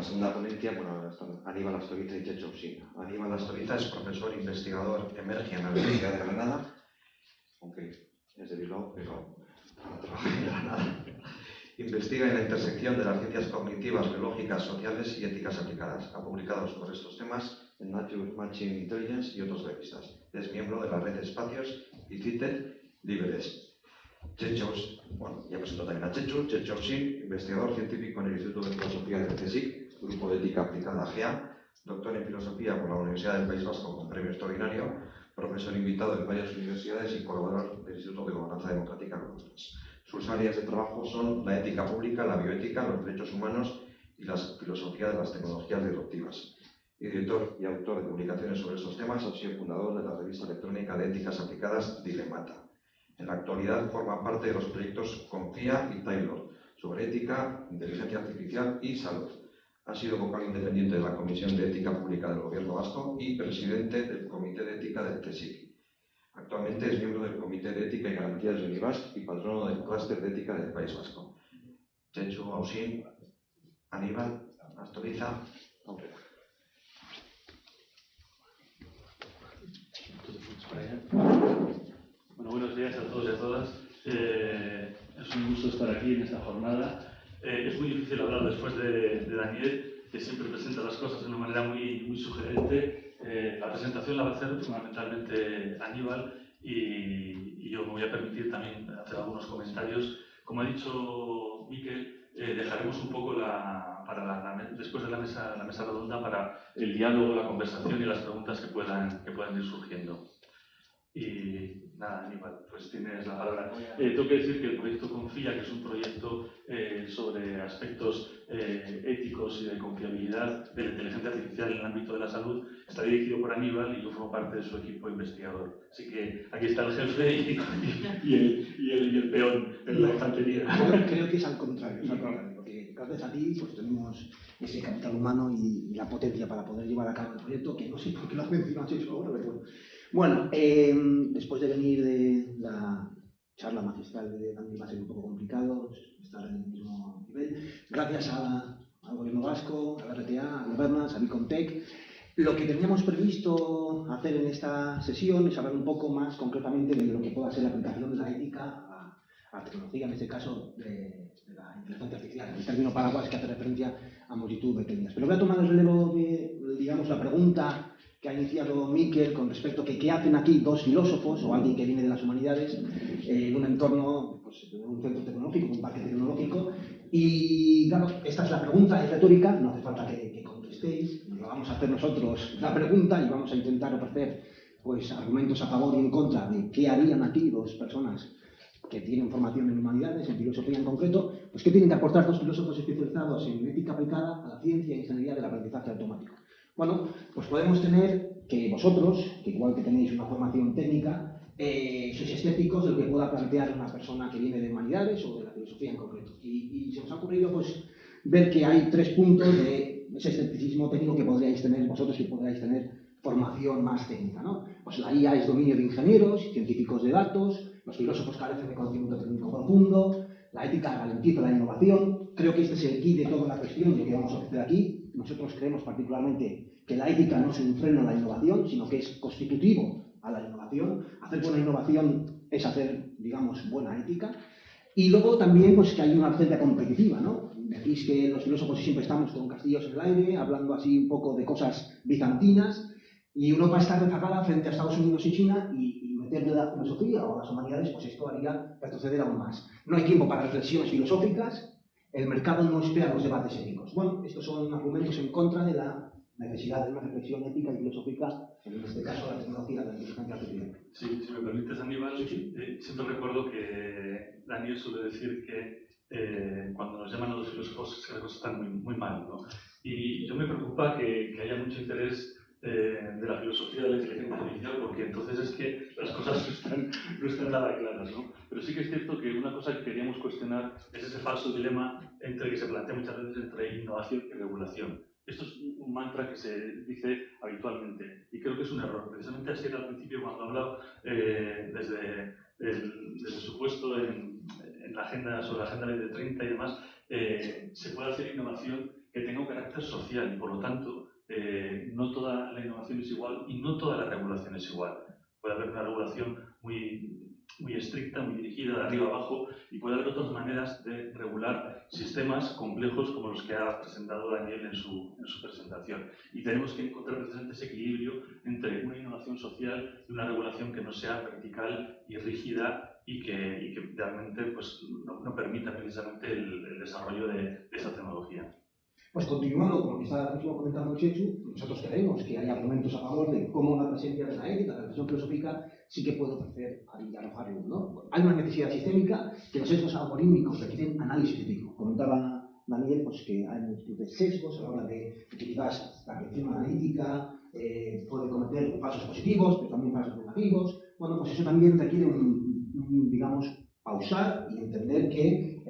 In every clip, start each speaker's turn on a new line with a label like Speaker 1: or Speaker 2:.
Speaker 1: la segunda ponencia, bueno, están Aníbal Astoriza y Checho Usín. Aníbal Astoriza es profesor investigador emerge en la Universidad de Granada, aunque es de Bilbao, pero trabaja en Granada. Investiga en la intersección de las ciencias cognitivas, biológicas, sociales y éticas aplicadas. Ha publicado sobre estos temas en Nature Machine Intelligence y otras revistas. Es miembro de la red de espacios y CITED Liberes. Checho, bueno, ya presento también a Checho Usín, investigador científico en el Instituto de Filosofía del CSIC, Grupo de Ética Aplicada GEA, doctor en Filosofía por la Universidad del País Vasco con premio extraordinario, profesor invitado en varias universidades y colaborador del Instituto de Gobernanza Democrática Comunes. Sus áreas de trabajo son la ética pública, la bioética, los derechos humanos y la filosofía de las tecnologías disruptivas. Editor y autor de publicaciones sobre estos temas, ha sido fundador de la revista electrónica de éticas aplicadas Dilemata. En la actualidad forma parte de los proyectos Confía y Taylor sobre ética, inteligencia artificial y salud. Ha sido vocal independiente de la Comisión de Ética Pública del Gobierno Vasco y presidente del Comité de Ética del CSIC. Actualmente es miembro del Comité de Ética y Garantías de Univasc y patrono del Clúster de Ética del País Vasco. Checho Usín, Aníbal Astoriza, Aurora.
Speaker 2: Bueno, buenos días a todos y a todas. Es un gusto estar aquí en esta jornada. Es muy difícil hablar después de Daniel, que siempre presenta las cosas de una manera muy sugerente. La presentación la va a hacer fundamentalmente Aníbal y yo me voy a permitir también hacer algunos comentarios. Como ha dicho Miquel, dejaremos un poco después de la mesa redonda para el diálogo, la conversación y las preguntas que puedan ir surgiendo. Y nada, Aníbal, pues tienes la palabra. Tengo que decir que el proyecto Confía, que es un proyecto sobre aspectos éticos y de confiabilidad de la inteligencia artificial en el ámbito de la salud, está dirigido por Aníbal y yo formo parte de su equipo investigador. Así que aquí está el jefe y el peón en la infantería.
Speaker 3: Creo que es al contrario, porque gracias a ti pues, tenemos ese capital humano y la potencia para poder llevar a cabo el proyecto, que no sé por qué lo has mencionado eso ahora, pero bueno. Bueno, después de venir de la charla magistral de Daniel va a ser un poco complicado estar en el mismo nivel. Gracias al Gobierno Vasco, a la RTA, a Governance, a Bicontec. Lo que teníamos previsto hacer en esta sesión es hablar un poco más concretamente de lo que pueda ser la aplicación de la ética a la tecnología, en este caso de la inteligencia artificial. El término paraguas que hace referencia a multitud de técnicas. Pero voy a tomar el relevo de, digamos, la pregunta que ha iniciado Miquel con respecto a qué hacen aquí dos filósofos o alguien que viene de las humanidades en un entorno, pues, de un centro tecnológico, un parque tecnológico. Y claro, esta es la pregunta, es retórica, no hace falta que contestéis, nos la vamos a hacer nosotros la pregunta y vamos a intentar ofrecer pues, argumentos a favor y en contra de qué harían aquí dos personas que tienen formación en humanidades, en filosofía en concreto, pues qué tienen que aportar dos filósofos especializados en ética aplicada a la ciencia e ingeniería del aprendizaje automático. Bueno, pues podemos tener que vosotros, que igual que tenéis una formación técnica, sois escépticos de lo que pueda plantear una persona que viene de humanidades o de la filosofía en concreto. Y se nos ha ocurrido pues, ver que hay tres puntos de ese escepticismo técnico que podríais tener vosotros y podríais tener formación más técnica, ¿no? Pues la IA es dominio de ingenieros, científicos de datos, los filósofos carecen de conocimiento técnico profundo, la ética ralentiza la innovación. Creo que este es el key de toda la cuestión de lo que vamos a hacer aquí. Nosotros creemos particularmente que la ética no es un freno a la innovación, sino que es constitutivo a la innovación. Hacer buena innovación es hacer, digamos, buena ética. Y luego también pues, que hay una ausencia competitiva, ¿no? Decís que los filósofos siempre estamos con castillos en el aire, hablando así un poco de cosas bizantinas, y Europa está rezagada frente a Estados Unidos y China, y meterle la filosofía o las humanidades, pues esto haría retroceder aún más. No hay tiempo para reflexiones filosóficas, el mercado no espera los debates éticos. Bueno, estos son argumentos en contra de la necesidad de una reflexión ética y filosófica, en este caso la tecnología de la inteligencia artificial.
Speaker 2: Sí, si me permites, Aníbal, siempre recuerdo que Daniel suele decir que cuando nos llaman a los filósofos las cosas están muy mal, ¿no? Y yo me preocupa que haya mucho interés de la filosofía de la inteligencia artificial, porque entonces es que las cosas no están nada claras, ¿no? Pero sí que es cierto que una cosa que queríamos cuestionar es ese falso dilema que se plantea muchas veces entre innovación y regulación. Esto es un mantra que se dice habitualmente y creo que es un error. Precisamente así era al principio cuando hablaba desde su puesto en la agenda, sobre la Agenda de 30 y demás, se puede hacer innovación que tenga un carácter carácter social y, por lo tanto, no toda la innovación es igual y no toda la regulación es igual. Puede haber una regulación muy estricta, muy dirigida de arriba abajo, y puede haber otras maneras de regular sistemas complejos como los que ha presentado Daniel en su presentación. Y tenemos que encontrar precisamente ese equilibrio entre una innovación social y una regulación que no sea vertical y rígida y que realmente pues, no permita precisamente el desarrollo de esa tecnología.
Speaker 3: Pues continuando con lo que está comentando Chechu, nosotros creemos que hay argumentos a favor de cómo la presencia de la ética, la reflexión filosófica, sí que puede ofrecer y arrojar luz, ¿no? Hay una necesidad sistémica que los sesgos algorítmicos requieren análisis ético. Comentaba Daniel pues, que hay multitud de sesgos a la hora de que quizás la reflexión analítica puede cometer falsos positivos, pero también falsos negativos. Bueno, pues eso también requiere digamos, pausar y entender que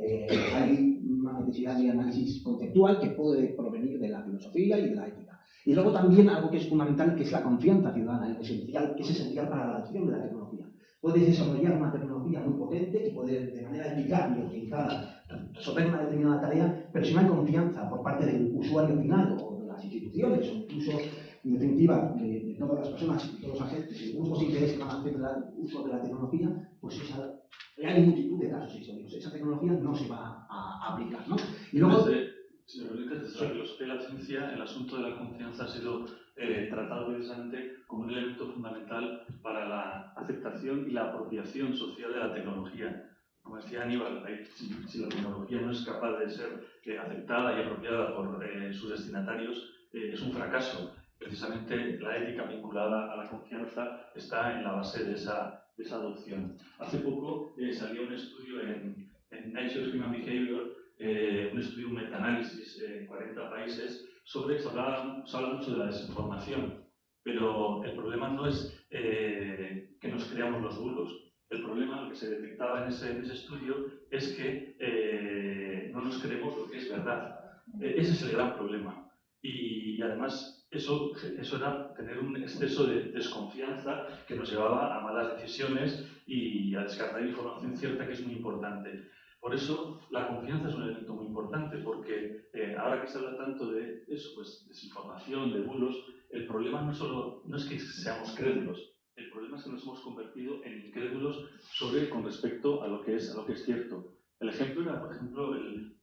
Speaker 3: hay una necesidad de análisis conceptual que puede provenir de la filosofía y de la ética. Y luego también algo que es fundamental, que es la confianza ciudadana, que es esencial para la adopción de la tecnología. Puedes desarrollar una tecnología muy potente y poder de manera eficaz y optimizada resolver una determinada tarea, pero si no hay confianza por parte del usuario final o de las instituciones o incluso, en definitiva, de todas las personas y todos los agentes y grupos de interés que van a hacer el uso de la tecnología, pues hay multitud de casos históricos. Esa tecnología no se va a aplicar, ¿no? Y luego,
Speaker 2: si me permite, desde la filosofía y la ciencia, el asunto de la confianza ha sido tratado precisamente como un elemento fundamental para la aceptación y la apropiación social de la tecnología. Como decía Aníbal, si la tecnología no es capaz de ser aceptada y apropiada por sus destinatarios, es un fracaso. Precisamente la ética vinculada a la confianza está en la base de esa adopción. Hace poco salió un estudio en Nature Human Behavior, un estudio, un metaanálisis en 40 países, se habla mucho de la desinformación, pero el problema no es que nos creamos los bulos. El problema, lo que se detectaba en ese estudio, es que no nos creemos lo que es verdad. Ese es el gran problema. Y además, eso era tener un exceso de desconfianza que nos llevaba a malas decisiones y a descartar información cierta, que es muy importante. Por eso, la confianza es un elemento muy importante, porque ahora que se habla tanto de eso, pues desinformación, de bulos, el problema no es que seamos crédulos, el problema es que nos hemos convertido en incrédulos con respecto a lo que es cierto. El ejemplo era, por ejemplo,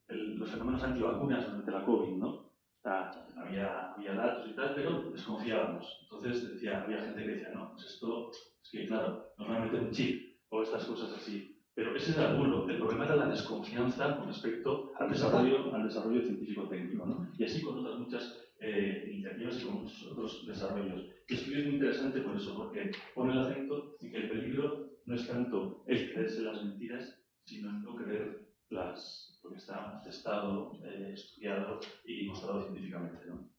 Speaker 2: los fenómenos antivacunas durante la COVID, ¿no? O sea, había datos y tal, pero desconfiábamos. Entonces había gente que decía, no, pues esto es que, claro, nos van a meter un chip o estas cosas así. Pero ese era el bulo. El problema era la desconfianza con respecto al desarrollo científico-técnico, ¿no? Y así con otras muchas iniciativas y con muchos otros desarrollos. El estudio es muy interesante por eso, porque pone el acento en que el peligro no es tanto el creerse las mentiras, sino en no creer lo que está testado, estudiado y mostrado científicamente, ¿no?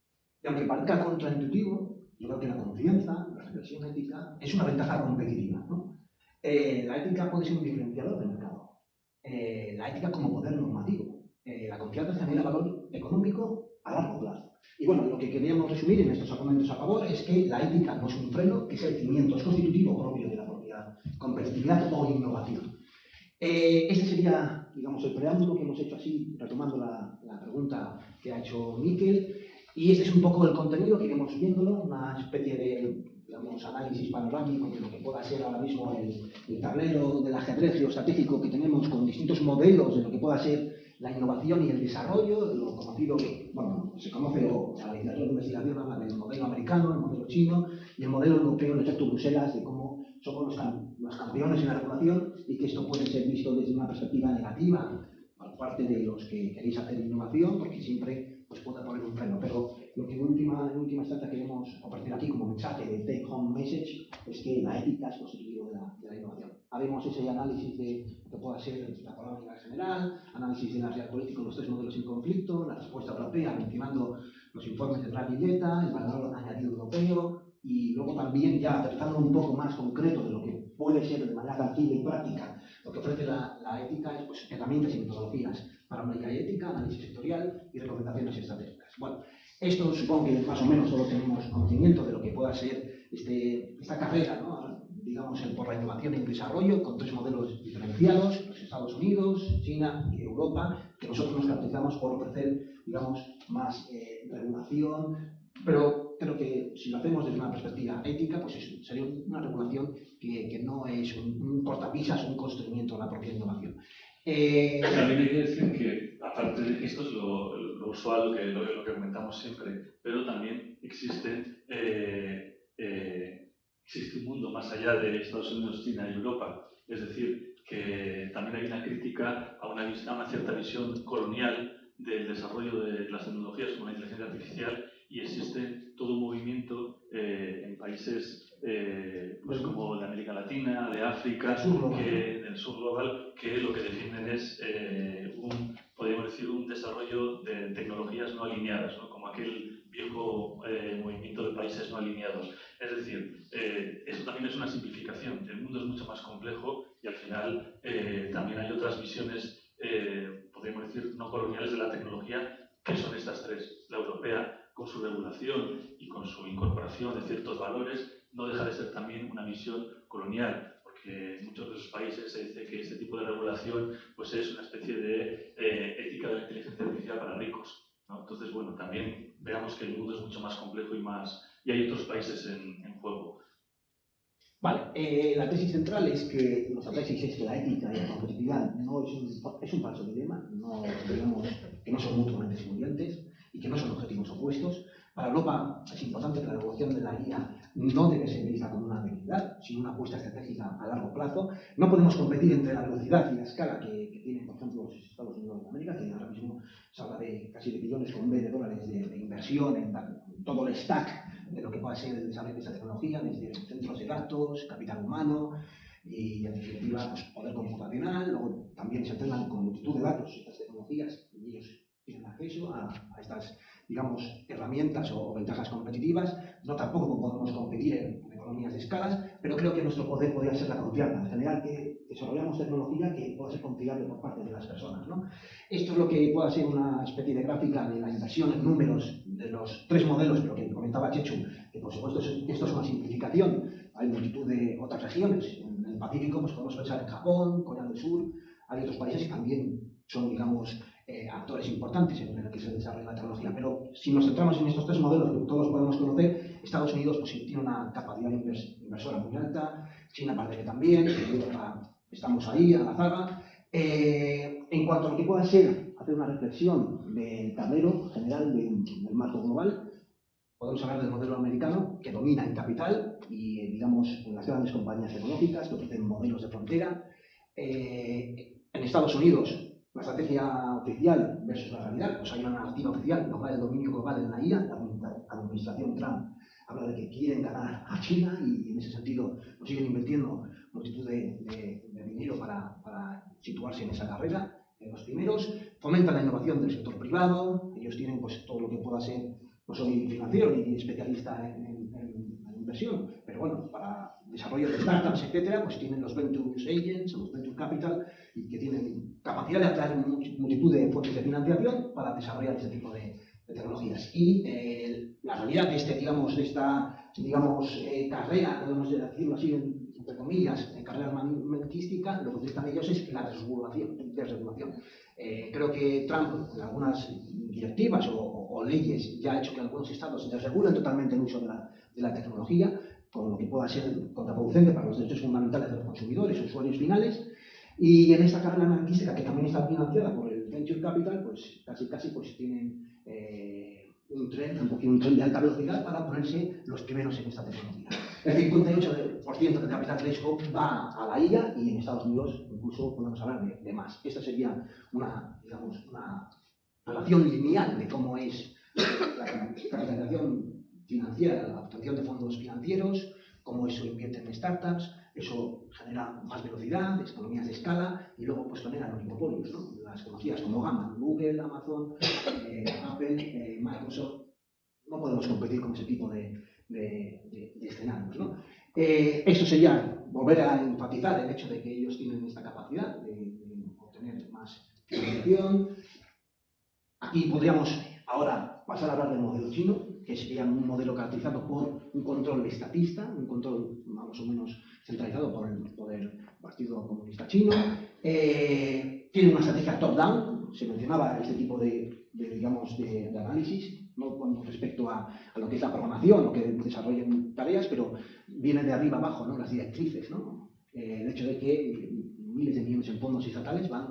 Speaker 3: Y aunque parezca contraintuitivo, yo creo que la confianza, la reflexión ética, es una ventaja competitiva, ¿no? La ética puede ser un diferenciador del mercado. La ética como poder normativo. La confianza genera valor económico a largo plazo. Y bueno, lo que queríamos resumir en estos argumentos a favor es que la ética no es un freno, que es el cimiento, es constitutivo propio de la propia competitividad o innovación. Este sería, digamos, el preámbulo que hemos hecho así, retomando la pregunta que ha hecho Miquel. Y este es un poco el contenido que iremos viéndolo, una especie de, digamos, análisis panorámico de lo que pueda ser ahora mismo el tablero del ajedrez geoestratégico que tenemos con distintos modelos de lo que pueda ser la innovación y el desarrollo, lo conocido, bueno, se conoce, o la literatura de investigación habla del modelo americano, el modelo chino y el modelo europeo, el efecto Bruselas, de cómo somos los campeones en la regulación y que esto puede ser visto desde una perspectiva negativa por parte de los que queréis hacer innovación, porque siempre pues, puede poner un freno. Pero lo que en última instancia queremos ofrecer aquí como mensaje de take home message es que la ética es constitutivo de la innovación. Haremos ese análisis de lo que pueda ser la política general, análisis de la realpolitik, los tres modelos en conflicto, la respuesta europea, mencionando los informes de Draghi y Letta, el valor añadido europeo, y luego también ya aterrizando un poco más concreto de lo que puede ser de manera tangible y práctica, lo que ofrece la ética es pues, herramientas y metodologías para una ética, análisis sectorial y recomendaciones estratégicas. Bueno, esto supongo que más o menos solo tenemos conocimiento de lo que pueda ser esta carrera, ¿no? Digamos, por la innovación y el desarrollo, con tres modelos diferenciados, los Estados Unidos, China y Europa, que nosotros nos caracterizamos por ofrecer digamos, más regulación, pero creo que si lo hacemos desde una perspectiva ética, pues sería una regulación que no es un cortapisas o un constreñimiento a la propia innovación.
Speaker 2: También hay que decir que, aparte de que esto es lo usual, lo que comentamos siempre, pero también existe un mundo más allá de Estados Unidos, China y Europa. Es decir, que también hay una crítica a una cierta visión colonial del desarrollo de las tecnologías como la inteligencia artificial, y existe todo un movimiento en países pues como de América Latina, de África, del sur global, que lo que defienden es podríamos decir, un desarrollo de tecnologías no alineadas, ¿no? Como aquel viejo movimiento de países no alineados. Es decir, eso también es una simplificación. El mundo es mucho más complejo y al final también hay otras visiones, podríamos decir, no coloniales de la tecnología, que son estas tres. La europea, con su regulación y con su incorporación de ciertos valores, no deja de ser también una visión colonial, porque en muchos de esos países se dice que este tipo de regulación pues es una especie de ética de la inteligencia artificial para ricos, ¿no? Entonces, bueno, también veamos que el mundo es mucho más complejo y hay otros países en juego.
Speaker 3: Vale, la tesis central es que nuestra tesis es que la ética y la competitividad no es un falso dilema, no, digamos, que no son mutuamente excluyentes y que no son objetivos opuestos. Para Europa es importante que la regulación de la IA no debe ser vista como una debilidad, sino una apuesta estratégica a largo plazo. No podemos competir entre la velocidad y la escala que tienen, por ejemplo, los Estados Unidos de América, que ahora mismo se habla de casi de billones con B de dólares de inversión en todo el stack de lo que pueda ser el desarrollo de esta tecnología, desde centros de datos, capital humano y, en definitiva, pues, poder computacional. Luego también se entrenan con multitud de datos estas tecnologías y ellos tienen acceso a estas, digamos, herramientas o ventajas competitivas. No tampoco podemos competir en economías de escalas, pero creo que nuestro poder podría ser la confianza, en general, que desarrollamos tecnología que pueda ser confiable por parte de las personas, ¿no? Esto es lo que pueda ser una especie de gráfica de la inversión en números de los tres modelos, pero que comentaba Chechu, que por supuesto esto es una simplificación. Hay multitud de otras regiones. En el Pacífico pues podemos pensar en Japón, Corea del Sur, hay otros países que también son, digamos, actores importantes en el que se desarrolla la tecnología. Pero si nos centramos en estos tres modelos que todos podemos conocer, Estados Unidos pues, tiene una capacidad inversora muy alta, China parece que también, en Europa estamos ahí a la zaga. En cuanto a lo que pueda ser hacer una reflexión del tablero general del marco global, podemos hablar del modelo americano, que domina en capital y, digamos, en las grandes compañías tecnológicas que ofrecen modelos de frontera. En Estados Unidos, la estrategia oficial versus la realidad, pues hay una narrativa oficial, lograr el dominio global en la IA. La administración Trump habla de que quieren ganar a China y en ese sentido pues, siguen invirtiendo multitud de dinero para situarse en esa carrera. Los primeros fomentan la innovación del sector privado, ellos tienen pues, todo lo que pueda ser, no soy financiero ni especialista en inversión, pero bueno, para desarrollo de startups, etcétera, pues tienen los Venture Agents, los Venture Capital, y que tienen capacidad de atraer multitud de fuentes de financiación para desarrollar este tipo de tecnologías. Y la realidad de esta carrera, podemos decirlo así, entre comillas, carrera armamentística, lo que utilizan ellos es la desregulación. Creo que Trump, en algunas directivas o leyes, ya ha hecho que algunos estados desregulen totalmente el uso de la tecnología, con lo que pueda ser contraproducente para los derechos fundamentales de los consumidores, usuarios finales. Y en esta carrera armamentística, que también está financiada por el Venture Capital, pues casi pues tienen un tren de alta velocidad para ponerse los primeros en esta tecnología. El 58% del capital riesgo va a la IA y en Estados Unidos incluso podemos hablar de más. Esta sería una relación lineal de cómo es la capitalización financiera, la obtención de fondos financieros, cómo eso invierte en startups, eso genera más velocidad, economías de escala y luego pues genera oligopolios, ¿no? Las conocidas como GAMA, Google, Amazon, Apple, Microsoft. No podemos competir con ese tipo de escenarios, ¿no? Eso sería volver a enfatizar el hecho de que ellos tienen esta capacidad de obtener más financiación. Aquí podríamos ahora pasar a hablar del modelo chino, que sería un modelo caracterizado por un control estatista, un control más o menos centralizado por el Partido Comunista Chino. Tiene una estrategia top-down, se mencionaba este tipo de digamos, de análisis, ¿no? Con respecto a lo que es la programación o que desarrollen tareas, pero viene de arriba abajo, ¿no? Las directrices, ¿no? El hecho de que miles de millones en fondos estatales van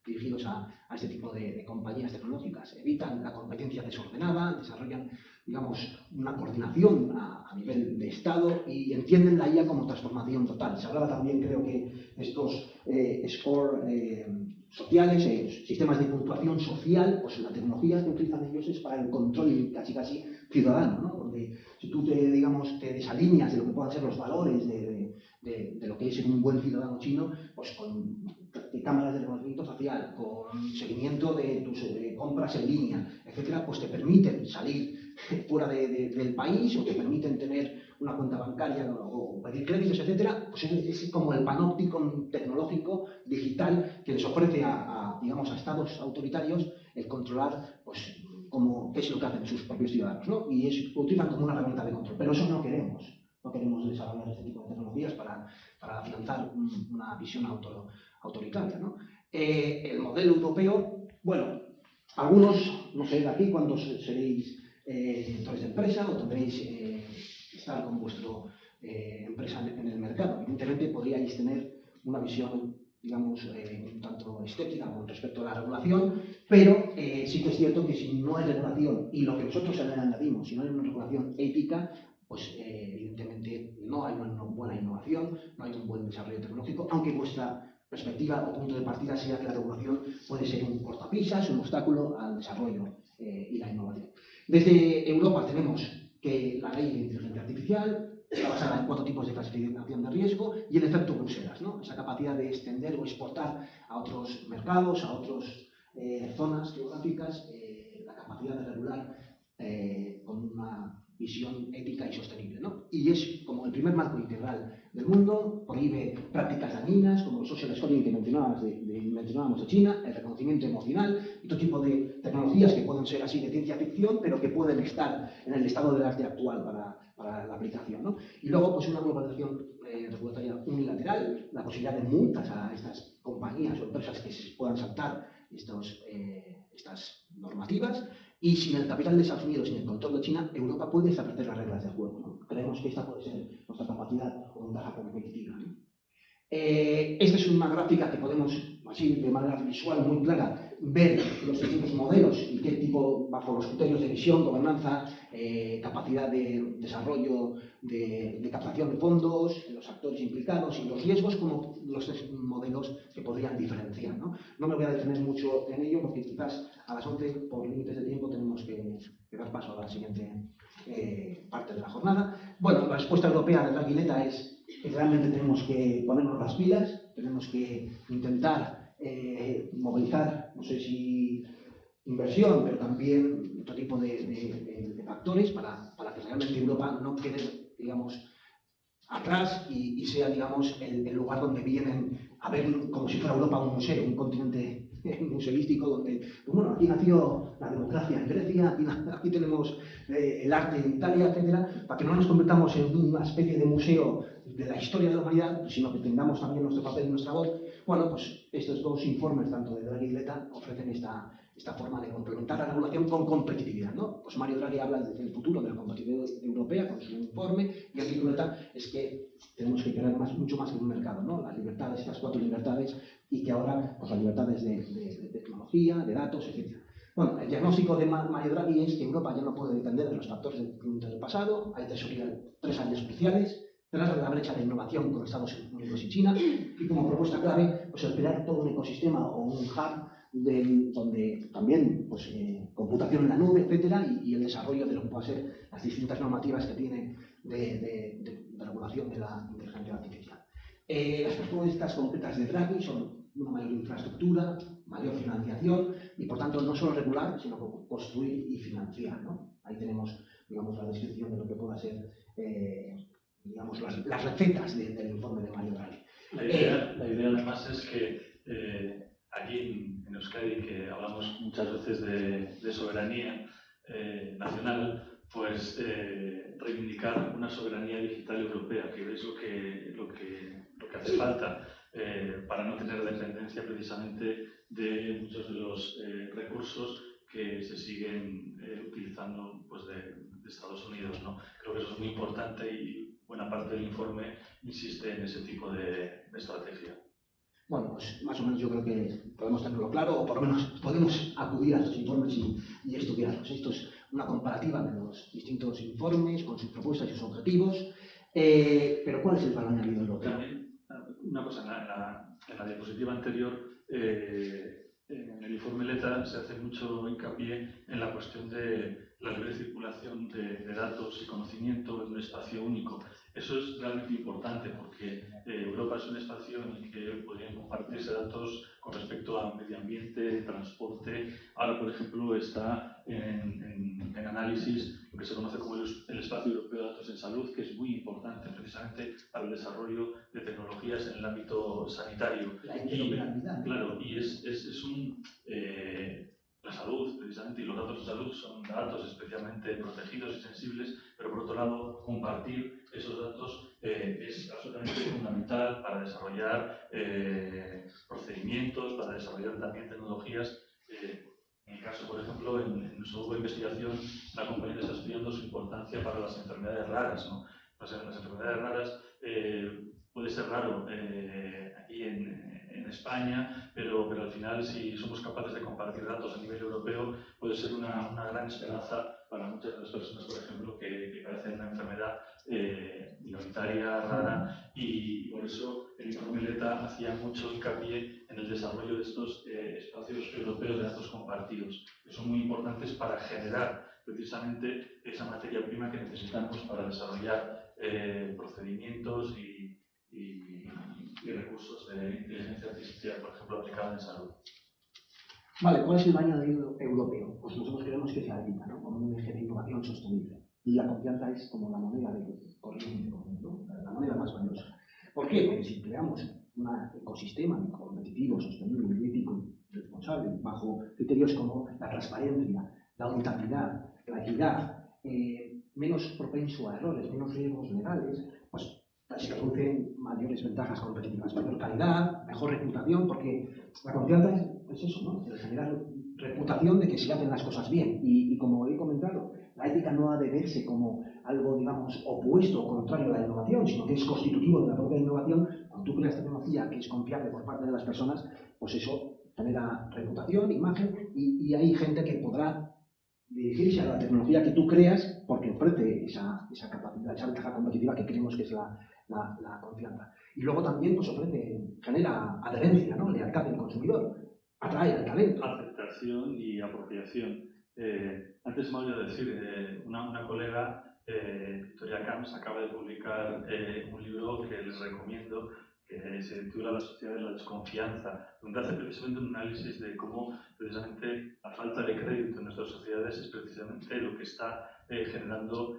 Speaker 3: dirigidos a este tipo de compañías tecnológicas. Evitan la competencia desordenada, desarrollan, digamos, una coordinación a nivel de Estado y entienden la IA como transformación total. Se hablaba también, creo que, estos score sociales, sistemas de puntuación social, pues la tecnología que utilizan ellos es para el control casi ciudadano, ¿no? Donde si tú te desalineas de lo que puedan ser los valores de lo que es un buen ciudadano chino, pues con cámaras de reconocimiento facial, con seguimiento de tus compras en línea, etcétera, pues te permiten salir fuera del país o te permiten tener una cuenta bancaria o pedir créditos, etcétera. Pues es como el panóptico tecnológico digital que les ofrece digamos, a estados autoritarios el controlar, pues, qué es lo que hacen sus propios ciudadanos, ¿no? Y lo utilizan como una herramienta de control. Pero eso no queremos. No queremos desarrollar este tipo de tecnologías para afianzar una visión autoritaria, ¿no? El modelo europeo, bueno, algunos, no sé de aquí cuántos seréis directores de empresa o tendréis estar con vuestra empresa en el mercado. Evidentemente podríais tener una visión, digamos, un tanto estética con respecto a la regulación, pero sí que es cierto que si no hay regulación y lo que nosotros le añadimos, si no hay una regulación ética, pues evidentemente no hay una buena innovación, no hay un buen desarrollo tecnológico, aunque vuestra perspectiva o punto de partida sea que la regulación puede ser un cortapisas, un obstáculo al desarrollo y la innovación. Desde Europa tenemos que la ley de inteligencia artificial está basada en 4 tipos de clasificación de riesgo y el efecto Bruselas, ¿no? Esa capacidad de extender o exportar a otros mercados, a otras zonas geográficas, la capacidad de regular con una visión ética y sostenible, ¿no? Y es como el primer marco integral del mundo, prohíbe prácticas dañinas como el social scoring que mencionábamos de China, el reconocimiento emocional y todo tipo de tecnologías que pueden ser así de ciencia ficción, pero que pueden estar en el estado del arte actual para la aplicación, ¿no? Y luego, pues una globalización regulatoria unilateral, la posibilidad de multas a estas compañías o empresas que se puedan saltar estas normativas. Y sin el capital de Estados Unidos, sin el control de China, Europa puede establecer las reglas del juego, ¿no? Creemos que esta puede ser nuestra capacidad o ventaja competitiva, ¿no? Esta es una gráfica que podemos, así de manera visual muy clara, ver los distintos modelos y qué tipo, bajo los criterios de visión, gobernanza, capacidad de desarrollo, de captación de fondos, los actores implicados y los riesgos como los 3 modelos que podrían diferenciar, ¿no? No me voy a detener mucho en ello porque quizás a las 11, por límites de tiempo, tenemos que dar paso a la siguiente parte de la jornada. Bueno, la respuesta europea de Draghi Letta es que realmente tenemos que ponernos las pilas, tenemos que intentar movilizar, no sé si inversión, pero también otro tipo de factores para que realmente Europa no quede, digamos, atrás y sea, digamos, el lugar donde vienen a ver como si fuera Europa un museo, un continente museístico donde, pues bueno, aquí nació la democracia en Grecia, aquí tenemos el arte en Italia, etcétera, para que no nos convirtamos en una especie de museo de la historia de la humanidad, sino que tengamos también nuestro papel y nuestra voz. Bueno, pues estos 2 informes, tanto de Draghi y Letta, ofrecen esta forma de complementar la regulación con competitividad, ¿no? Pues Mario Draghi habla del futuro de la competitividad europea con su informe y aquí Letta es que tenemos que crear mucho más que un mercado, ¿no? Las libertades, estas 4 libertades y que ahora, pues las libertades de tecnología, de datos, etc. Bueno, el diagnóstico de Mario Draghi es que Europa ya no puede depender de los factores del pasado, hay que asumir 3 áreas cruciales, tras la brecha de innovación con Estados Unidos y China, y como propuesta clave, pues el crear todo un ecosistema o un hub donde también pues, computación en la nube, etcétera, y el desarrollo de lo que puedan ser las distintas normativas que tiene de regulación de la inteligencia artificial. Las propuestas concretas de Draghi son una mayor infraestructura, mayor financiación y por tanto no solo regular, sino construir y financiar, ¿no? Ahí tenemos, digamos, la descripción de lo que pueda ser digamos, las recetas del informe de Mario Draghi.
Speaker 2: La idea además es que aquí en Euskadi, que hablamos muchas veces de soberanía nacional, pues reivindicar una soberanía digital europea, que es lo que hace falta para no tener dependencia precisamente de muchos de los recursos que se siguen utilizando pues, de Estados Unidos, ¿no? Creo que eso es muy importante y buena parte del informe insiste en ese tipo de estrategia.
Speaker 3: Bueno, pues más o menos yo creo que podemos tenerlo claro, o por lo menos podemos acudir a estos informes y estudiarlos. Esto es una comparativa de los distintos informes con sus propuestas y sus objetivos. Pero ¿cuál es el valor añadido europeo?
Speaker 2: También, una cosa, en la diapositiva anterior, en el informe Letta se hace mucho hincapié en la cuestión de la libre circulación de datos y conocimiento en un espacio único. Eso es realmente importante porque Europa es un espacio en el que podrían compartirse datos con respecto a medio ambiente, transporte. Ahora, por ejemplo, está en análisis lo que se conoce como el Espacio Europeo de Datos en Salud, que es muy importante precisamente para el desarrollo de tecnologías en el ámbito sanitario.
Speaker 3: La interoperabilidad.
Speaker 2: Claro, y la salud, precisamente, y los datos de salud son datos especialmente protegidos y sensibles, pero por otro lado, compartir esos datos es absolutamente fundamental para desarrollar procedimientos, para desarrollar también tecnologías. En el caso, por ejemplo, en nuestro grupo de investigación, la compañía está estudiando su importancia para las enfermedades raras, ¿no? Las enfermedades raras puede ser raro aquí en España, pero al final, si somos capaces de compartir datos a nivel europeo, puede ser una gran esperanza para muchas de las personas, por ejemplo, que padecen una enfermedad minoritaria, rara, y por eso el informe Letta hacía mucho hincapié en el desarrollo de estos espacios europeos de datos compartidos, que son muy importantes para generar precisamente esa materia prima que necesitamos para desarrollar procedimientos y recursos de inteligencia artificial, por ejemplo, aplicada en salud.
Speaker 3: Vale, ¿cuál es el valor añadido europeo? Pues nosotros creemos que es la ética, ¿no? Como un eje de innovación sostenible. Y la confianza es como la moneda de corriente, ¿no? La moneda más valiosa. ¿Por qué? Porque si creamos un ecosistema competitivo, sostenible, ético y responsable, bajo criterios como la transparencia, la auditabilidad, la equidad, menos propenso a errores, menos riesgos legales, pues se producen mayores ventajas competitivas, mayor calidad, mejor reputación, porque la confianza es eso, ¿no? El generar reputación de que se hacen las cosas bien. Y como he comentado, la ética no ha de verse como algo, digamos, opuesto o contrario a la innovación, sino que es constitutivo de la propia innovación. Cuando tú creas tecnología que es confiable por parte de las personas, pues eso genera reputación, imagen, y hay gente que podrá dirigirse a la tecnología que tú creas porque ofrece esa capacidad, esa ventaja competitiva que creemos que es la confianza. Y luego también pues genera adherencia, ¿no? Lealtad del consumidor, atrae al talento.
Speaker 2: Aceptación y apropiación. Antes me olvidé decir, una colega, Victoria Camps, acaba de publicar un libro que les recomiendo, que se titula La sociedad de la desconfianza, donde hace precisamente un análisis de cómo precisamente la falta de crédito en nuestras sociedades es precisamente lo que está generando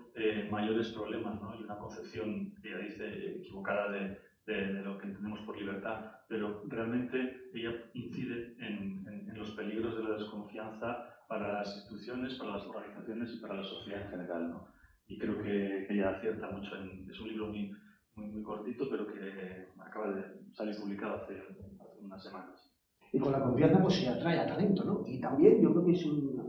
Speaker 2: mayores problemas, ¿no? Y una concepción, ella dice, equivocada de lo que entendemos por libertad, pero realmente ella incide en los peligros de la desconfianza para las instituciones, para las organizaciones y para la sociedad en general, ¿no? Y creo que ella acierta mucho. Es un libro muy cortito, pero que acaba de salir publicado hace unas semanas.
Speaker 3: Y con la confianza pues se atrae a talento, ¿no? Y también yo creo que es una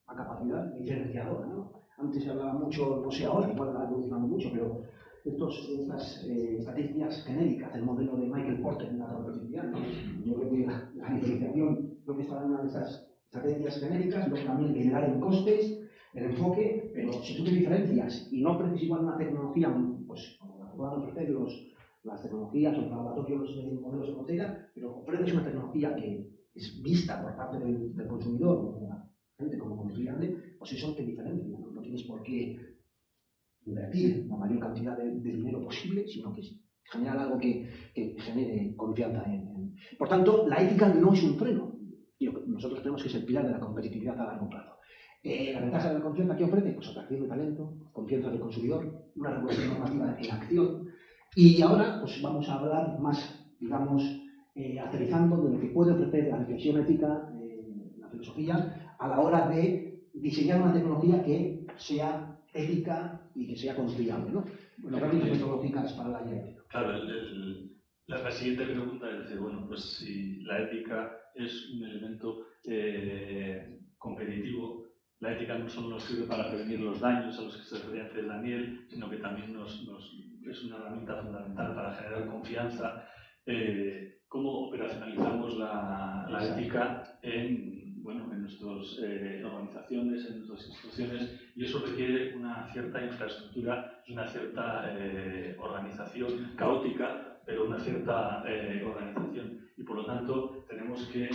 Speaker 3: capacidad diferenciadora, ¿no? Antes se hablaba mucho, no sé ahora, igual ha evolucionado mucho, pero estas estadísticas genéricas, el modelo de Michael Porter en la competitividad, ¿no? Yo creo que la diferenciación creo que está en una de esas estrategias genéricas, luego también generar en costes, el enfoque, pero si tú te diferencias y no ofreces igual una tecnología, pues como la que puedan ofrecer las tecnologías o los laboratorios de modelos de frontera, pero ofreces una tecnología que es vista por parte del consumidor o de la gente como confiable, pues eso te diferencia, ¿no? No tienes por qué invertir la mayor cantidad de dinero posible, sino que generar algo que genere confianza Por tanto, la ética no es un freno. Nosotros creemos que es el pilar de la competitividad a largo plazo. La ventaja de la confianza que ofrece, pues atracción de talento, confianza del consumidor, una regulación normativa en acción. Y ahora pues vamos a hablar más, digamos, aterrizando de lo que puede ofrecer la reflexión ética, la filosofía, a la hora de diseñar una tecnología que sea ética y que sea confiable, ¿no? Bueno, herramientas metodológicas para la ética.
Speaker 2: Claro, la siguiente pregunta es decir, bueno, pues si la ética es un elemento competitivo. La ética no solo nos sirve para prevenir los daños a los que se refería antes Daniel, sino que también es una herramienta fundamental para generar confianza. ¿Cómo operacionalizamos la ética en nuestras organizaciones, en nuestras instituciones? Y eso requiere una cierta infraestructura y una cierta organización caótica, pero una cierta organización. Y por lo tanto tenemos que,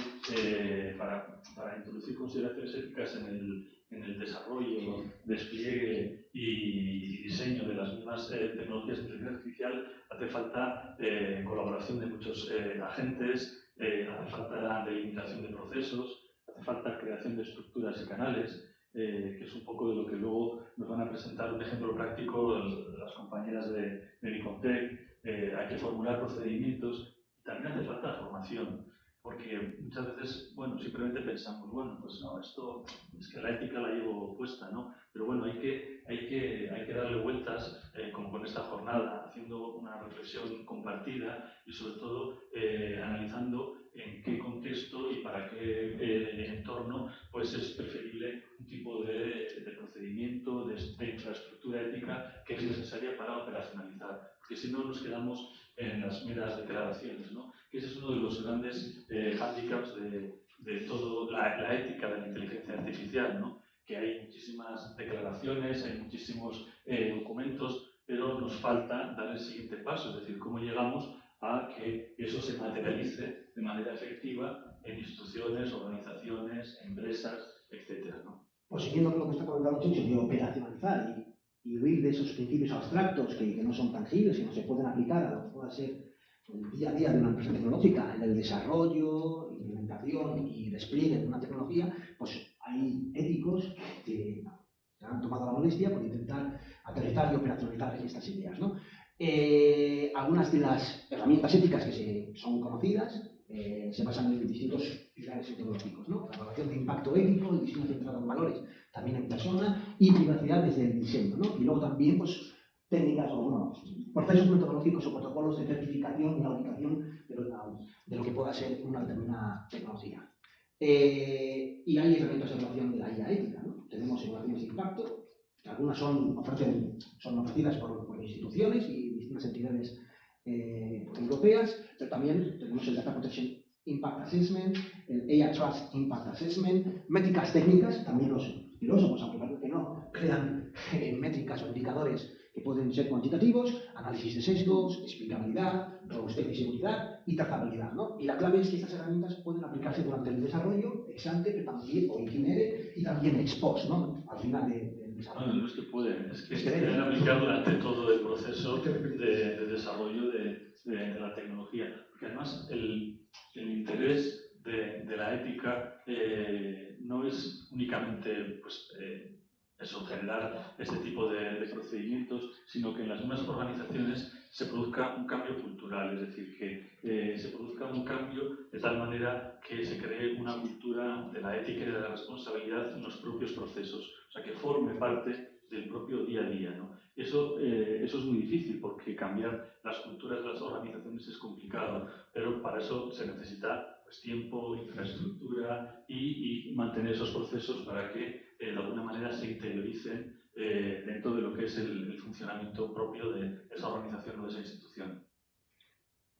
Speaker 2: para introducir consideraciones éticas en el desarrollo, despliegue y diseño de las mismas tecnologías de inteligencia artificial, hace falta colaboración de muchos agentes, hace falta delimitación de procesos, hace falta creación de estructuras y canales, que es un poco de lo que luego nos van a presentar un ejemplo práctico las compañeras de Nicontec. Hay que formular procedimientos y también hace falta formación, porque muchas veces, simplemente pensamos, pues no, esto es que la ética la llevo puesta, ¿no? Pero bueno, hay que darle vueltas, como con esta jornada, haciendo una reflexión compartida y sobre todo analizando en qué contexto y para qué entorno pues es preferible un tipo de procedimiento, de infraestructura ética que es necesaria para operacionalizar, porque si no nos quedamos en las meras declaraciones, ¿no? Que ese es uno de los grandes hándicaps de toda la ética de la inteligencia artificial, ¿no? Que hay muchísimas declaraciones, hay muchísimos documentos, pero nos falta dar el siguiente paso, es decir, cómo llegamos a que eso se materialice de manera efectiva en instituciones, organizaciones, empresas, etcétera, ¿no?
Speaker 3: Pues siguiendo con lo que está comentando Checho, de operacionalizar y huir de esos principios abstractos que no son tangibles y no se pueden aplicar a lo que pueda ser el día a día de una empresa tecnológica, en el desarrollo, implementación y despliegue de una tecnología, pues hay éticos que se han tomado la molestia por intentar aterrizar y operacionalizar estas ideas, ¿no? Algunas de las herramientas éticas que son conocidas se basan en distintos pilares tecnológicos, ¿no? La evaluación de impacto ético, el diseño centrado en valores, también en persona, y privacidad desde el diseño, ¿no? Y luego también, pues, técnicas o procesos metodológicos o protocolos de certificación y auditación de lo que pueda ser una determinada tecnología. Y hay herramientas de evaluación de la IA ética, ¿no? Tenemos evaluaciones de impacto, que algunas son ofrecidas por instituciones y distintas entidades europeas, pero también tenemos el Data Protection Impact Assessment, el AI Trust Impact Assessment, métricas técnicas, también los filósofos, aunque parece que no, crean métricas o indicadores que pueden ser cuantitativos, análisis de sesgos, explicabilidad, robustez y seguridad y trazabilidad, ¿no? Y la clave es que estas herramientas pueden aplicarse durante el desarrollo, ex ante, pero también o itinere y también ex post, ¿no? Al final del desarrollo.
Speaker 2: No es que pueden, es que deben aplicar durante todo el proceso de desarrollo de la tecnología. Porque además el interés de la ética no es únicamente eso, generar este tipo de procedimientos, sino que en las mismas organizaciones se produzca un cambio cultural, es decir, que se produzca un cambio de tal manera que se cree una cultura de la ética y de la responsabilidad en los propios procesos, o sea, que forme parte del propio día a día, ¿no? Eso es muy difícil porque cambiar las culturas de las organizaciones es complicado, pero para eso se necesita tiempo, infraestructura y mantener esos procesos para que de alguna manera se interioricen dentro de lo que es el funcionamiento propio de esa organización o de esa institución.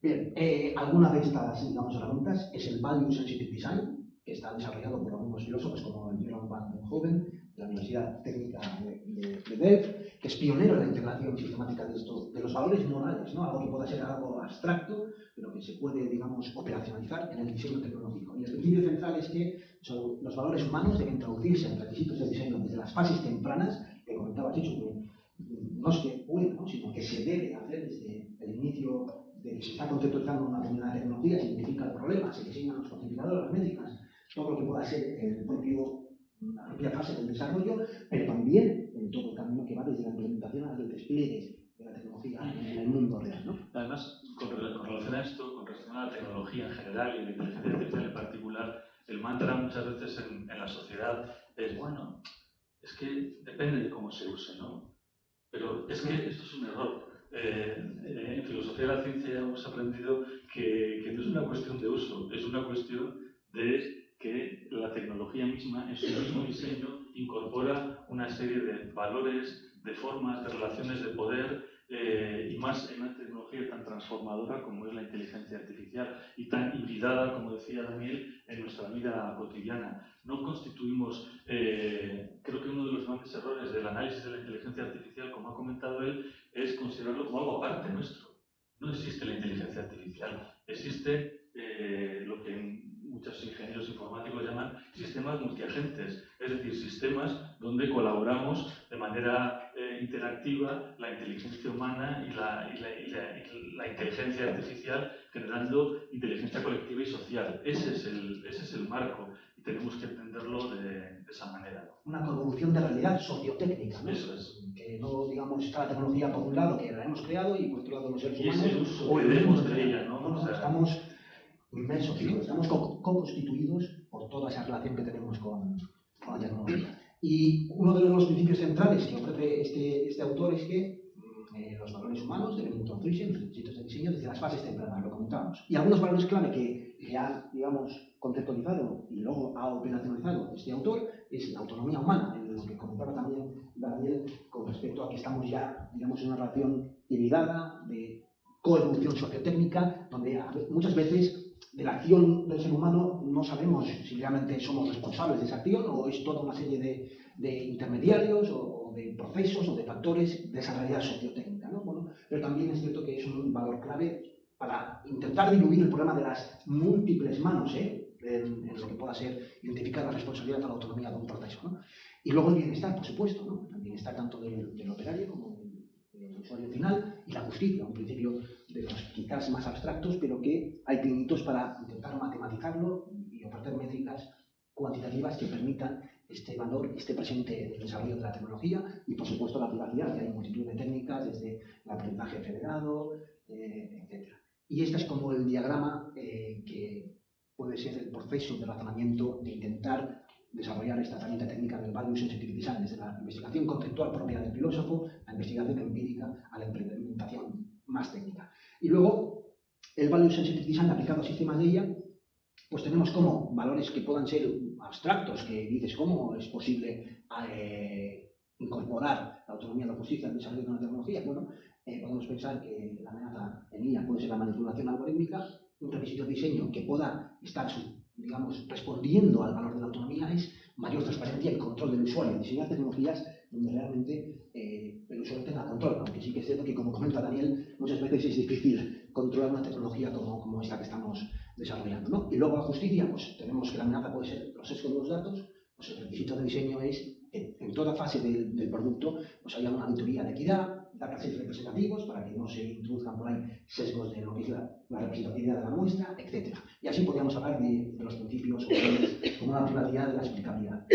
Speaker 3: Bien, alguna de estas, digamos, herramientas es el Value Sensitive Design, que está desarrollado por algunos filósofos como Jeroen van den Hoven, de la Universidad Técnica de Delft, que es pionero en la integración sistemática de los valores morales, ¿no? Algo que pueda ser algo abstracto, pero que se puede, digamos, operacionalizar en el diseño tecnológico. Y el principio central es que los valores humanos deben traducirse en requisitos de diseño desde las fases tempranas, que comentaba Chicho, que no es que puede, ¿no? Sino que se debe hacer desde el inicio de que se está conceptualizando una determinada tecnología, se identifica el problema, se diseñan los cuantificadores, las métricas, todo lo que pueda ser la propia fase del desarrollo, pero también en todo el camino que va desde la implementación hasta el despliegue de la tecnología en el mundo real, ¿no?
Speaker 2: Además, con relación a esto, con relación a la tecnología en general y a la inteligencia artificial en particular, el mantra muchas veces en la sociedad es, bueno, es que depende de cómo se use, ¿no? Pero es que esto es un error. En filosofía de la ciencia hemos aprendido que no es una cuestión de uso, es una cuestión de que la tecnología misma, en su mismo diseño, incorpora una serie de valores, de formas, de relaciones de poder, y más en una tecnología tan transformadora como es la inteligencia artificial y tan hibridada, como decía Daniel, en nuestra vida cotidiana. No constituimos, creo que uno de los grandes errores del análisis de la inteligencia artificial, como ha comentado él, es considerarlo como algo aparte nuestro. No existe la inteligencia artificial, existe lo que muchos ingenieros informáticos llaman sistemas multiagentes, es decir, sistemas donde colaboramos de manera interactiva la inteligencia humana y la inteligencia artificial, generando inteligencia colectiva y social. Ese es el marco y tenemos que entenderlo de esa manera.
Speaker 3: Una convolución de realidad sociotécnica, ¿no?
Speaker 2: Eso es.
Speaker 3: Que no, digamos, está la tecnología por un lado, que la hemos creado, y por otro lado los seres humanos.
Speaker 2: Y ese uso que demos de ella, ¿no?
Speaker 3: No, estamos inmersos, ¿no? Estamos constituidos por toda esa relación que tenemos con la tecnología. Y uno de los principios centrales que ofrece este autor es que los valores humanos deben introducirse en los requisitos de diseño desde las fases tempranas, lo comentábamos. Y algunos valores clave que ha, digamos, conceptualizado y luego ha operacionalizado este autor es la autonomía humana, en lo que comentaba también Daniel con respecto a que estamos ya, digamos, en una relación hibridada de coevolución sociotécnica, donde muchas veces de la acción del ser humano no sabemos si realmente somos responsables de esa acción o es toda una serie de intermediarios o de procesos o de factores de esa realidad sociotécnica, ¿no? Bueno, pero también es cierto que es un valor clave para intentar diluir el problema de las múltiples manos en lo que pueda ser identificar la responsabilidad de la autonomía de un proceso, ¿no? Y luego el bienestar, por supuesto, ¿no? El bienestar tanto del operario como del usuario final, y la justicia, un principio de los quizás más abstractos, pero que hay pinitos para intentar matematizarlo y ofrecer métricas cuantitativas que permitan este valor, este presente en el desarrollo de la tecnología y, por supuesto, la privacidad, que hay multitud de técnicas, desde el aprendizaje federado, etc. Y este es como el diagrama que puede ser el proceso de razonamiento de intentar desarrollar esta herramienta técnica del Value Sensitive Design, desde la investigación conceptual propia del filósofo, la investigación empírica, a la implementación más técnica. Y luego, el Value Sensitive Design aplicado a sistemas de IA, pues tenemos como valores que puedan ser abstractos, que dices, ¿cómo es posible incorporar la autonomía de la justicia al desarrollo de una tecnología? Bueno, podemos pensar que la amenaza en IA puede ser la manipulación algorítmica. Un requisito de diseño que pueda estar, digamos, respondiendo al valor de la autonomía es mayor transparencia y control del usuario. Diseñar tecnologías donde realmente el usuario tenga control, aunque sí que es cierto que, como comenta Daniel, muchas veces es difícil controlar una tecnología como esta que estamos desarrollando, ¿no? Y luego la justicia, pues tenemos que la amenaza puede ser los sesgos de los datos. Pues el requisito de diseño es que en toda fase del producto pues haya una auditoría de equidad, datasets representativos para que no se introduzcan por ahí sesgos de lo que es la representatividad de la muestra, etc. Y así podríamos hablar de los principios como la privacidad y la explicabilidad.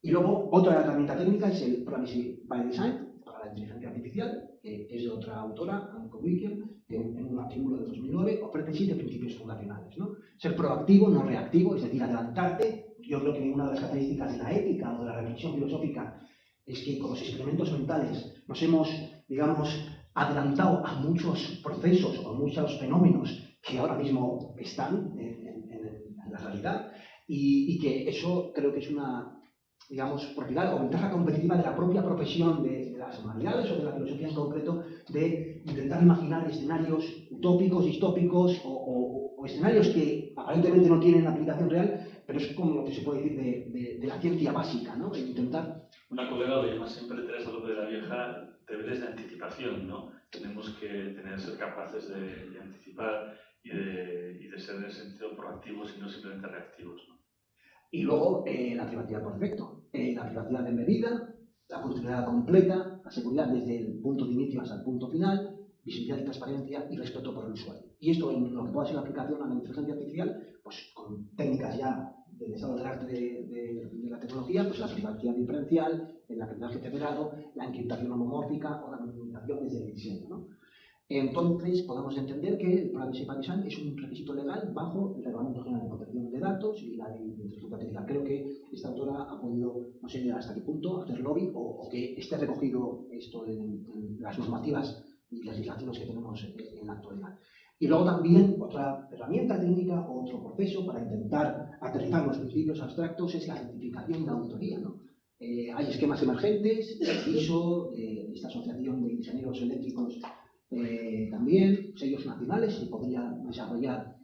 Speaker 3: Y luego, otra herramienta técnica es el Privacy by Design para la inteligencia artificial, que es de otra autora, Anko Wikel, que en un artículo de 2009 ofrece 7 principios fundacionales, ¿no? Ser proactivo, no reactivo, es decir, adelantarte. Yo creo que una de las características de la ética o de la reflexión filosófica es que con los experimentos mentales nos hemos, digamos, adelantado a muchos procesos o muchos fenómenos que ahora mismo están en la realidad, y que eso creo que es una, digamos, propiedad o ventaja competitiva de la propia profesión de las humanidades o de la filosofía en concreto, de intentar imaginar escenarios utópicos, distópicos o escenarios que aparentemente no tienen aplicación real, pero es como lo que se puede decir de la ciencia básica, ¿no? El intentar...
Speaker 2: Una colega lo llama siempre Teresa López de la Vieja deberes de anticipación, ¿no? Tenemos que ser capaces de anticipar y de ser en ese sentido proactivos y no simplemente reactivos, ¿no?
Speaker 3: Y luego la privacidad por defecto, la privacidad embebida, la continuidad completa, la seguridad desde el punto de inicio hasta el punto final, visibilidad y transparencia y respeto por el usuario. Y esto en lo que pueda ser la aplicación a la inteligencia artificial, pues con técnicas ya del estado del arte de la tecnología, pues la privacidad diferencial, el aprendizaje federado, la encriptación homomórfica o la minimización desde el diseño, ¿no? Entonces, podemos entender que el Privacy by Design es un requisito legal bajo el Reglamento General de Protección de Datos y la Ley de Infraestructura Técnica. Creo que esta autora ha podido, no sé hasta qué punto, hacer lobby o que esté recogido esto en las normativas y legislaciones que tenemos en la actualidad. Y luego también otra herramienta técnica, otro proceso para intentar aterrizar los principios abstractos es la certificación y la auditoría, ¿no? Hay esquemas emergentes, el ISO, esta asociación de ingenieros eléctricos también, sellos nacionales, se podría desarrollar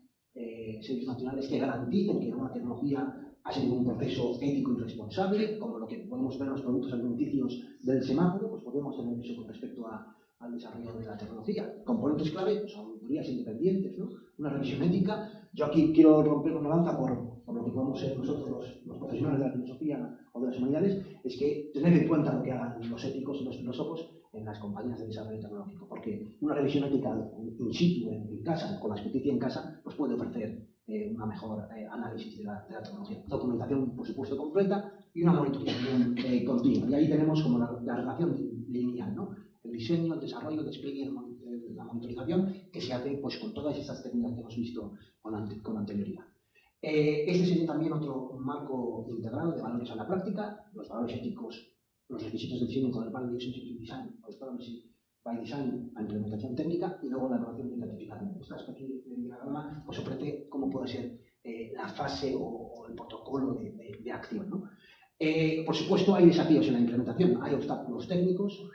Speaker 3: sellos nacionales que garanticen que una tecnología ha sido un proceso ético y responsable, como lo que podemos ver en los productos alimenticios del semáforo, pues podemos tener eso con respecto al desarrollo de la tecnología. Componentes clave, pues auditorías independientes, ¿no? Una revisión ética. Yo aquí quiero romper una lanza por lo que podemos ser nosotros los profesionales de la filosofía o de las humanidades, es que tener en cuenta lo que hagan los éticos y los filósofos en las compañías de desarrollo tecnológico, porque una revisión ética in situ, en casa, con la experticia en casa, pues puede ofrecer una mejor análisis de la tecnología. Documentación, por supuesto, completa y una monitorización continua. Y ahí tenemos como la relación lineal, ¿no? El diseño, el desarrollo, el despliegue y la monitorización que se hace pues, con todas esas técnicas que hemos visto con anterioridad. Este sería también otro marco integrado de valores a la práctica, los valores éticos, los requisitos de diseño con el Value Sensitive Design, los Policy by Design, la implementación técnica y luego la evaluación y certificación. Esta especie de diagrama pues, ofrece cómo puede ser la fase o el protocolo de acción, ¿no? Por supuesto, hay desafíos en la implementación, hay obstáculos técnicos,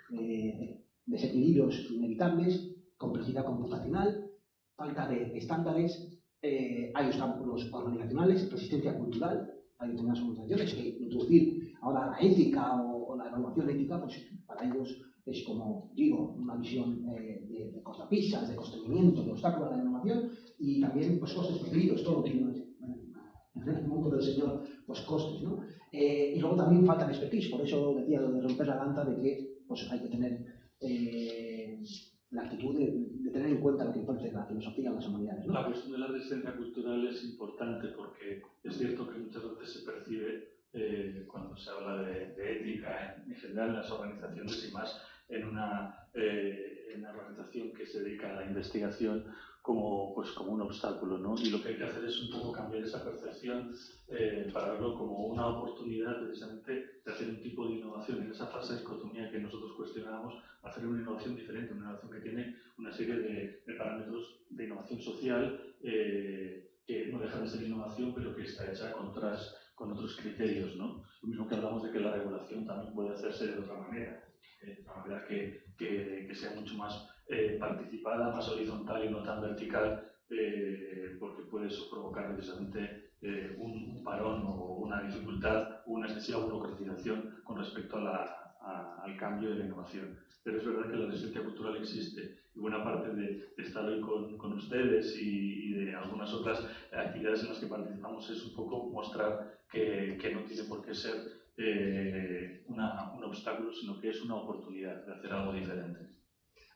Speaker 3: desequilibrios inevitables, complejidad computacional, falta de estándares, hay obstáculos organizacionales, resistencia cultural, hay determinadas organizaciones que introducir ahora la ética o la evaluación ética, pues para ellos es como, digo, una visión de cortapisas, de constreñimiento, de obstáculos a la innovación y también pues, costes perdidos, todo lo que en el mundo del señor, pues costes, ¿no? Y luego también falta de expertise, por eso decía lo de romper la lanza de que pues, hay que tener la actitud de tener en cuenta lo que ofrece la filosofía o las humanidades, ¿no?
Speaker 2: La cuestión de la resistencia cultural es importante porque es cierto que muchas veces se percibe cuando se habla de ética en general en las organizaciones y más en una organización que se dedica a la investigación como un obstáculo, ¿no? Y lo que hay que hacer es un poco cambiar esa percepción para verlo como una oportunidad precisamente de hacer un tipo de innovación en esa falsa dicotomía que nosotros cuestionábamos, hacer una innovación diferente, una innovación que tiene una serie de parámetros de innovación social que no deja de ser innovación, pero que está hecha con otros criterios, ¿no? Lo mismo que hablamos de que la regulación también puede hacerse de otra manera que sea mucho más participada, más horizontal y no tan vertical, porque puede eso provocar precisamente un parón o una dificultad o una excesiva burocratización con respecto al cambio de la innovación. Pero es verdad que la resistencia cultural existe y buena parte de estar hoy con ustedes y de algunas otras actividades en las que participamos es un poco mostrar que no tiene por qué ser un obstáculo, sino que es una oportunidad de hacer algo diferente.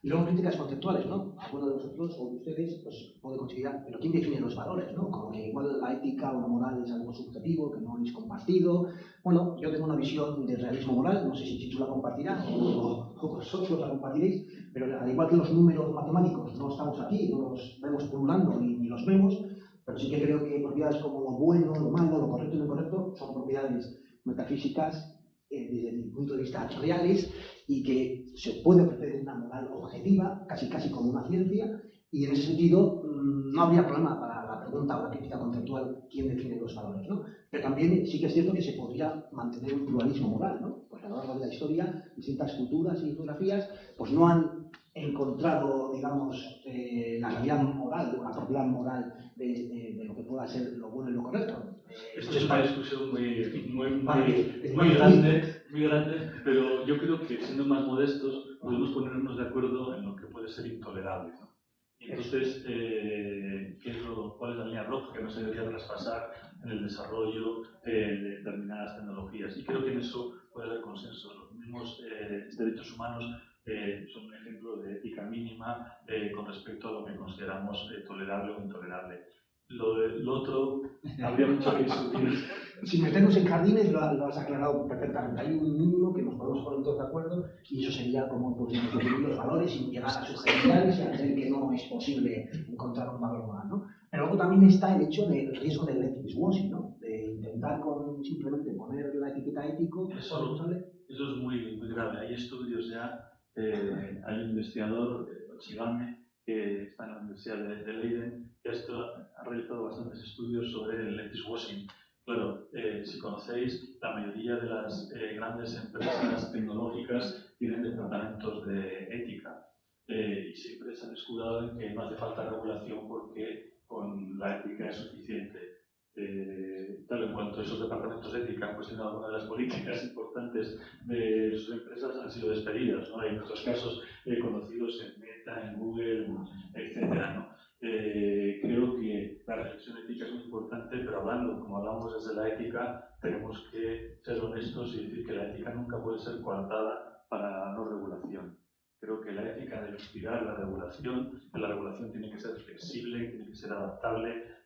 Speaker 3: Y luego críticas conceptuales, ¿no? Alguno de vosotros o de ustedes pues, puede considerar, pero ¿quién define los valores, no? Como que igual la ética o la moral es algo subjetivo, que no es compartido. Bueno, yo tengo una visión de realismo moral, no sé si Chichu la compartirá o vosotros la compartiréis, pero al igual que los números matemáticos no estamos aquí, no los vemos pululando ni los vemos, pero sí que creo que propiedades como lo bueno, lo malo, lo correcto y lo incorrecto son propiedades metafísicas desde mi punto de vista reales y que se puede ofrecer una moral objetiva, casi como una ciencia, y en ese sentido no habría problema para la pregunta o la crítica conceptual quién define los valores, ¿no? Pero también sí que es cierto que se podría mantener un pluralismo moral, ¿no? Porque a lo largo de la historia distintas culturas y geografías pues no han encontrado, digamos, la realidad moral o la propiedad moral de lo que pueda ser lo bueno y lo correcto.
Speaker 2: Esto es una discusión muy grande, pero yo creo que siendo más modestos podemos ponernos de acuerdo en lo que puede ser intolerable, ¿no? Y entonces, ¿cuál es la línea roja que no se debería traspasar en el desarrollo de determinadas tecnologías? Y creo que en eso puede haber consenso. Los mismos derechos humanos son un ejemplo de ética mínima con respecto a lo que consideramos tolerable o intolerable. Lo otro, habría mucho que discutir.
Speaker 3: Sin meternos en jardines, lo has aclarado perfectamente. Hay un mínimo que nos podemos poner todos de acuerdo y eso sería como podríamos definir los valores sin llegar a subjetividades y a creer que no es posible encontrar un valor moral, ¿no? Pero luego también está el hecho del riesgo del ethics washing, ¿no? De intentar simplemente poner la etiqueta ético.
Speaker 2: Eso es muy grave. Hay estudios ya, hay un investigador, Chigame, que está en la Universidad de Leiden, que ha realizado bastantes estudios sobre el ethics washing. Claro, si conocéis, la mayoría de las grandes empresas tecnológicas tienen departamentos de ética y siempre se han escudado en que no hace falta regulación porque con la ética es suficiente. Tal en cuanto esos departamentos de ética han cuestionado alguna de las políticas importantes de sus empresas, han sido despedidas, ¿no? Hay otros casos conocidos en Meta, en Google, etcétera, ¿no? Creo que la reflexión ética es muy importante, pero como hablamos desde la ética, tenemos que ser honestos y decir que la ética nunca puede ser coartada para la no regulación. Creo que la ética debe inspirar la regulación, que la regulación tiene que ser flexible, tiene que ser adaptable,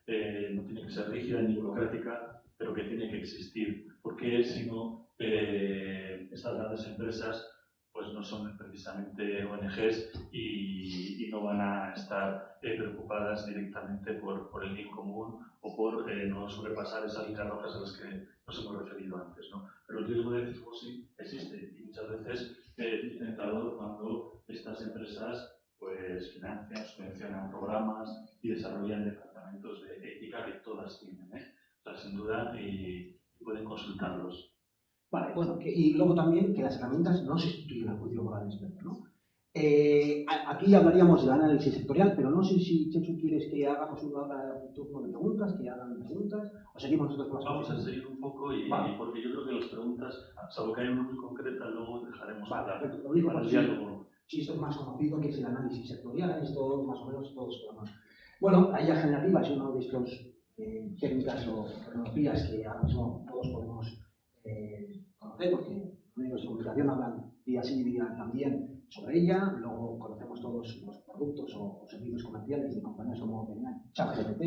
Speaker 2: no tiene que ser rígida ni burocrática, pero que tiene que existir. Porque si no, estas grandes empresas pues no son precisamente ONGs y no van a estar preocupadas directamente por el bien común o por no sobrepasar esas líneas rojas a las que nos hemos referido antes, ¿no? Pero el riesgo de ethics washing existe y muchas veces es tentador cuando estas empresas pues financian, subvencionan programas y desarrollan departamentos de ética que todas tienen, O sea, sin duda, y pueden consultarlos.
Speaker 3: Vale, bueno, y luego también que las herramientas no sustituyen al juicio moral del experto, ¿no? Aquí hablaríamos del análisis sectorial, pero no sé si, Chechu, quieres que hagamos un turno de preguntas, que hagan preguntas, o seguimos nosotros con las
Speaker 2: Vamos a seguir un poco
Speaker 3: vale.
Speaker 2: Porque yo creo que las preguntas, salvo que haya una muy concreta, luego dejaremos
Speaker 3: lo digo
Speaker 2: para el diálogo.
Speaker 3: Sí, esto es más conocido que es el análisis sectorial, esto más o menos todos conocemos. Bueno, la IA generativa es una de estas técnicas o tecnologías que ahora mismo todos podemos conocer, porque los medios de comunicación hablan día sí, día también sobre ella. Luego conocemos todos los productos o servicios comerciales de compañías como ChatGPT,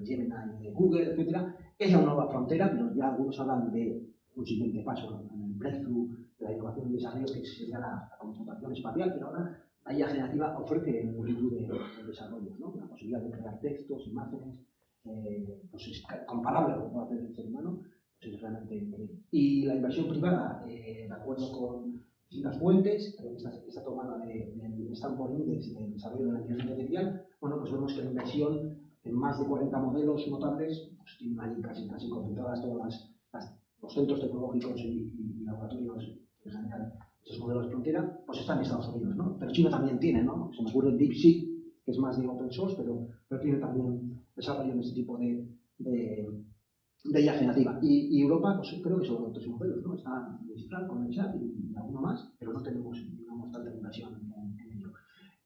Speaker 3: Gemini de Google, etc. Es la nueva frontera, pero ya algunos hablan de un siguiente paso en el breakthrough de la innovación y desarrollo, que sería la computación espacial, pero ahora la IA generativa ofrece multitud de desarrollos, ¿no? La posibilidad de crear textos, imágenes, pues es comparable a lo que puede hacer el ser humano. Es realmente increíble. Y la inversión privada, de acuerdo con distintas fuentes, creo que está tomada del Stanford Index del desarrollo de la inteligencia artificial, bueno, pues vemos que la inversión en más de 40 modelos notables, pues tienen ahí casi concentradas todas los centros tecnológicos y laboratorios que generan esos modelos de frontera, pues están en Estados Unidos, ¿no? Pero China también tiene, ¿no? Se me ocurre DeepSeek, que es más de open source, pero tiene también desarrollo en este tipo de IA generativa. Y Europa, pues creo que son otros modelos, ¿no? Está Mistral con el chat y alguno más, pero no tenemos, digamos, tanta inversión en ello.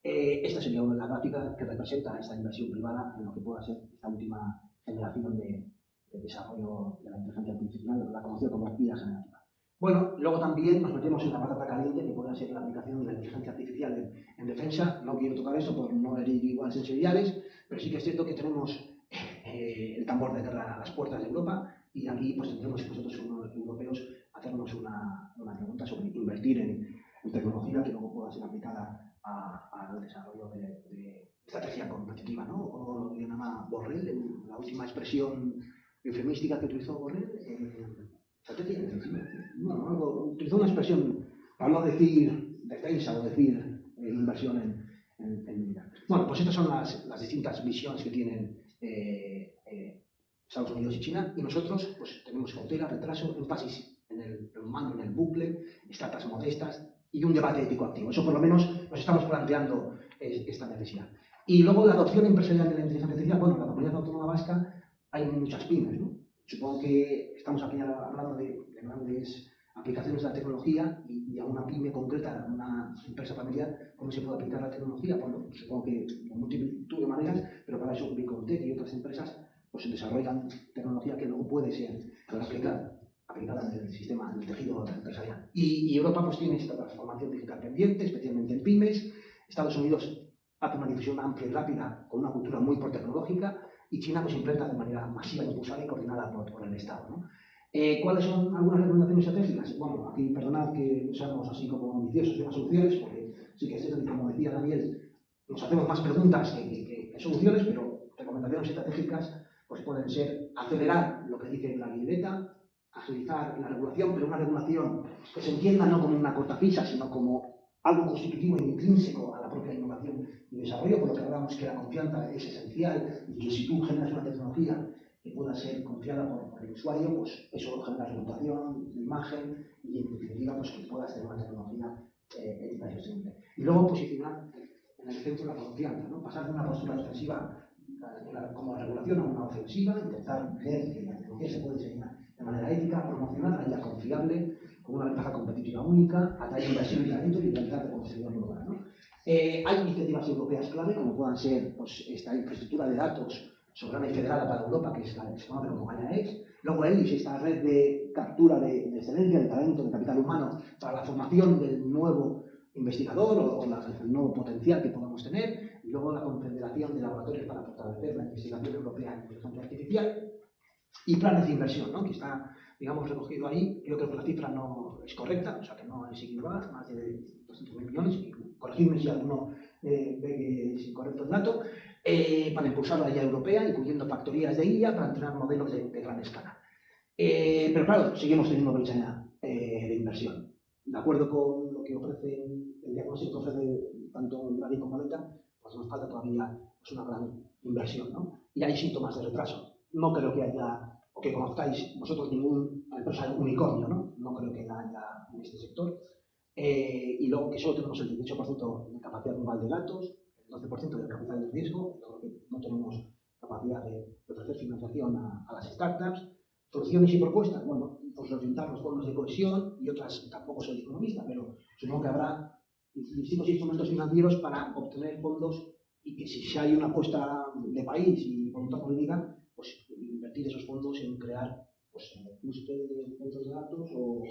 Speaker 3: Esta sería la gráfica que representa esta inversión privada en lo que pueda ser esta última generación de desarrollo de la inteligencia artificial, la conocida como IA generativa. Bueno, luego también nos metemos en la patata caliente, que puede ser la aplicación de la inteligencia artificial en defensa. No quiero tocar eso por no herir igual sensibilidades, pero sí que es cierto que tenemos el tambor de guerra a las puertas de Europa, y aquí pues tendremos nosotros como europeos hacernos una pregunta sobre invertir en tecnología que luego pueda ser aplicada al desarrollo de estrategia competitiva, ¿no? Como lo llamaba Borrell, la última expresión eufemística que utilizó Borrell, estrategia defensiva. Bueno, utilizó una expresión para no decir defensa o decir inversión en militar. Bueno, pues estas son las distintas visiones que tienen Estados Unidos y China, y nosotros pues tenemos cautela, retraso, énfasis en el humano, en el bucle, estratas modestas y un debate ético activo. Eso por lo menos nos estamos planteando esta necesidad. Y luego la adopción empresarial de la inteligencia artificial. Bueno, en la comunidad autónoma vasca hay muchas pymes, ¿no? Supongo que estamos aquí hablando de grandes aplicaciones de la tecnología, y a una pyme concreta, a una empresa familiar, ¿cómo se puede aplicar la tecnología? Bueno, supongo que de multitud de maneras, pero para eso Bicontec y otras empresas pues desarrollan tecnología que luego puede ser aplicada en el sistema, en el tejido empresarial. Y Europa pues tiene esta transformación digital pendiente, especialmente en pymes. Estados Unidos hace una difusión amplia y rápida con una cultura muy tecnológica, y China pues implanta de manera masiva, impulsada y coordinada por el Estado, ¿no? ¿Cuáles son algunas recomendaciones estratégicas? Bueno, aquí perdonad que seamos así como ambiciosos y más soluciones, porque sí que es cierto que, como decía Daniel, nos hacemos más preguntas que soluciones, pero recomendaciones estratégicas pues pueden ser acelerar lo que dice la libreta, agilizar la regulación, pero una regulación que se entienda no como una cortapisa, sino como algo constitutivo e intrínseco a la propia innovación y desarrollo, por lo que hablamos que la confianza es esencial y que si tú generas una tecnología que pueda ser confiada por el usuario, pues eso genera reputación, imagen y en definitiva pues que puedas tener una tecnología ética y sostenible. Y luego posicionar en el centro la confianza, ¿no? Pasar de una postura defensiva como regulación a una ofensiva, intentar ver que la tecnología se puede diseñar de manera ética, promocionar, ya confiable, con una ventaja competitiva única, atraer inversión y talento y tratar de construir un lugar, ¿no? Hay iniciativas europeas clave, como puedan ser pues, esta infraestructura de datos soberana y federada para Europa, que es la que se conoce como GAIA-X. Luego ELIS, esta red de captura de excelencia, de talento, de capital humano, para la formación del nuevo investigador o el nuevo potencial que podamos tener. Y luego la Confederación de Laboratorios para fortalecer la investigación europea en inteligencia artificial. Y planes de inversión, ¿no? Que está, digamos, recogido ahí. Yo creo que la cifra no es correcta, o sea que no es equivocada, más de 200.000 millones, y corregidme si alguno ve que es incorrecto el dato, para impulsar la IA europea, incluyendo factorías de IA para entrenar modelos de gran escala. Pero claro, seguimos teniendo brecha de inversión. De acuerdo con lo que ofrece el diagnóstico que ofrece tanto Draghi como Meta, pues nos falta todavía pues, una gran inversión, ¿no? Y hay síntomas de retraso. No creo que haya, o que conozcáis vosotros, ninguna empresa unicornio, ¿no? No creo que la haya en este sector. Y luego que solo tenemos el 18% de capacidad global de datos, el 12% del capital de riesgo, yo creo que no tenemos capacidad de ofrecer financiación a las startups. Soluciones y propuestas, bueno, pues orientar los fondos de cohesión y otras, tampoco soy economista, pero supongo que habrá distintos instrumentos financieros para obtener fondos y que si hay una apuesta de país y voluntad política, pues invertir esos fondos en crear pues clúster de centros de datos o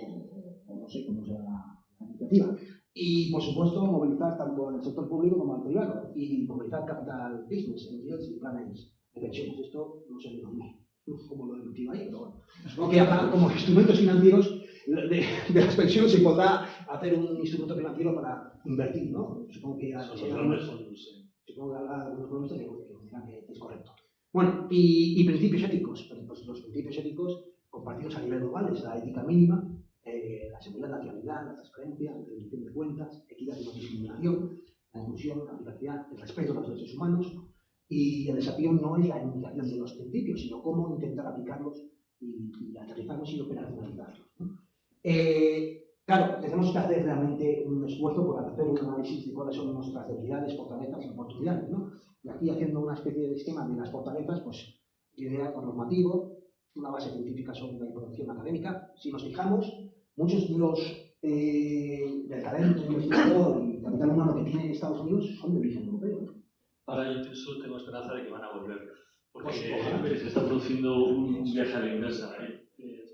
Speaker 3: no sé cómo será la iniciativa. Y por supuesto movilizar tanto en el sector público como en el privado y movilizar capital business, NGOs y planes de pensiones. Esto no sé de dónde, como lo he ahí, pero bueno. Supongo que habrá como instrumentos financieros de las pensiones se podrá hacer un instrumento financiero para invertir, ¿no? Supongo que habrá algunos economistas que dirán que es correcto. Bueno, y principios éticos. Pues los principios éticos compartidos a nivel global es la ética mínima, la seguridad, la fiabilidad, la transparencia, la rendición de cuentas, equidad y no discriminación, la inclusión, la privacidad, el respeto a los derechos humanos. Y el desafío no es la enunciación de los principios, sino cómo intentar aplicarlos y aterrizarlos y operacionalizarlos, ¿no? Claro, tenemos que hacer realmente un esfuerzo por hacer un análisis de cuáles son nuestras debilidades, fortalezas y oportunidades, ¿no? Y aquí haciendo una especie de esquema de las fortalezas, pues liderazgo normativo, una base científica sólida y producción académica. Si nos fijamos, muchos de los del talento investigador y capital humano que tiene Estados Unidos son de origen europeo, ¿no?
Speaker 2: Ahora yo pienso, tengo esperanza de que van a volver, porque se está produciendo un viaje a la inversa.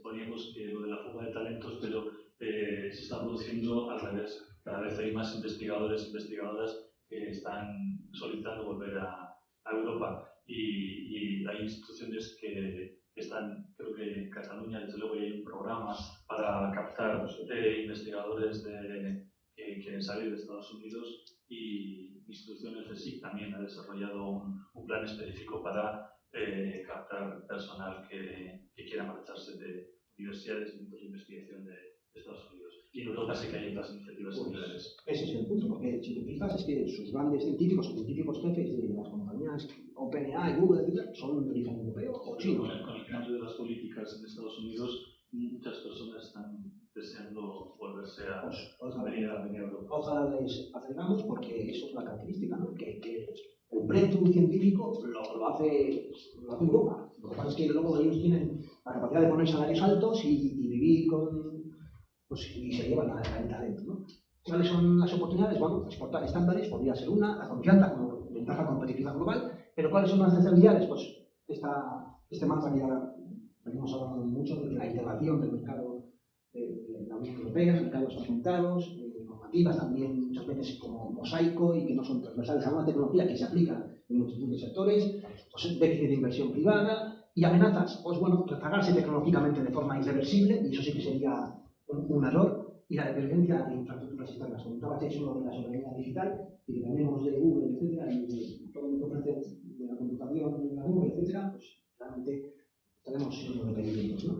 Speaker 2: Poníamos que lo de la fuga de talentos, pero se está produciendo al revés. Cada vez hay más investigadores e investigadoras que están solicitando volver a Europa y hay instituciones que están, creo que en Cataluña, desde luego, hay un programa para captar investigadores que quieren salir de Estados Unidos y instituciones de SIC también ha desarrollado un plan específico para captar personal que quiera marcharse de universidades y centros de investigación de Estados Unidos. Y en Europa sí que hay otras iniciativas similares.
Speaker 3: Ese es el punto, porque si te fijas es que sus grandes científicos o científicos jefes de las compañías OpenAI, Google, etc., son de origen europeo o chino.
Speaker 2: Con el cambio de las políticas en Estados Unidos, muchas personas están deseando volverse a venir a Europa.
Speaker 3: Ojalá les acercamos porque eso es la característica, ¿no? Que el breakthrough científico lo hace Europa. Lo que pasa es que luego ellos tienen la capacidad de poner salarios altos y vivir con... pues y se llevan el talento, ¿no? ¿Cuáles son las oportunidades? Bueno, exportar estándares podría ser una, la confianza como ventaja competitiva global, pero ¿cuáles son las necesidades? Pues este mantra que ya venimos hablando mucho de la integración del mercado de la Unión Europea, mercados fragmentados, normativas también muchas veces como mosaico y que no son transversales a una tecnología que se aplica en muchos sectores, pues déficit de inversión privada y amenazas, pues bueno, rezagarse tecnológicamente de forma irreversible, y eso sí que sería un error, y la dependencia de infraestructuras externas. Comentabas eso de la soberanía digital, y dependemos de Google, etcétera, y de todo lo que ofrece de la computación en la nube, etcétera, pues realmente estaremos siendo dependientes, ¿no?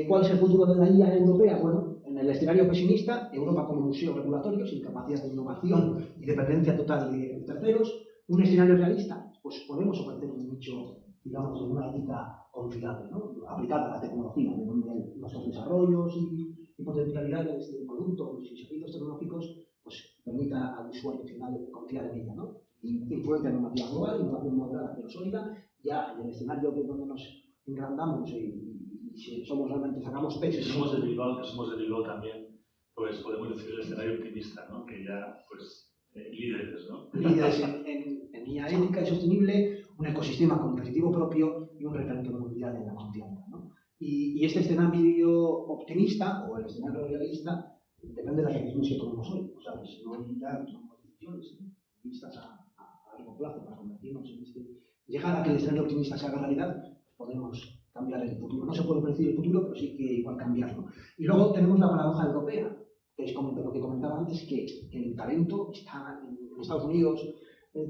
Speaker 3: ¿Cuál es el futuro de la IA europea? Bueno, en el escenario pesimista, Europa como museo regulatorio, sin capacidad de innovación y dependencia total de terceros. Un escenario realista, pues podemos ofrecer un nicho, digamos, de una ética confiable, ¿no? Aplicada a la tecnología, de donde nuestros desarrollos y potencialidades de productos y servicios tecnológicos pues permita al usuario final confiar en ella, ¿no? Influencia normativa global, innovación moderada pero sólida, ya en el escenario de donde nos engrandamos y si somos realmente, sacamos peso.
Speaker 2: Si somos de Bilbao también, pues podemos decir el escenario optimista, ¿no? Que ya, pues, líderes, ¿no?
Speaker 3: Líderes en línea ética y sostenible, un ecosistema competitivo propio y un referente mundial en la confianza, ¿no? Y este escenario optimista o el escenario realista depende de las decisiones que tomemos hoy. O sea, que si hoy ya tomamos decisiones vistas a largo plazo para convertirnos en este... Llegar a que el escenario optimista se haga realidad, podemos cambiar el futuro. No se puede predecir el futuro, pero sí que igual cambiarlo. Y luego tenemos la paradoja europea, que es como lo que comentaba antes, que el talento está en Estados Unidos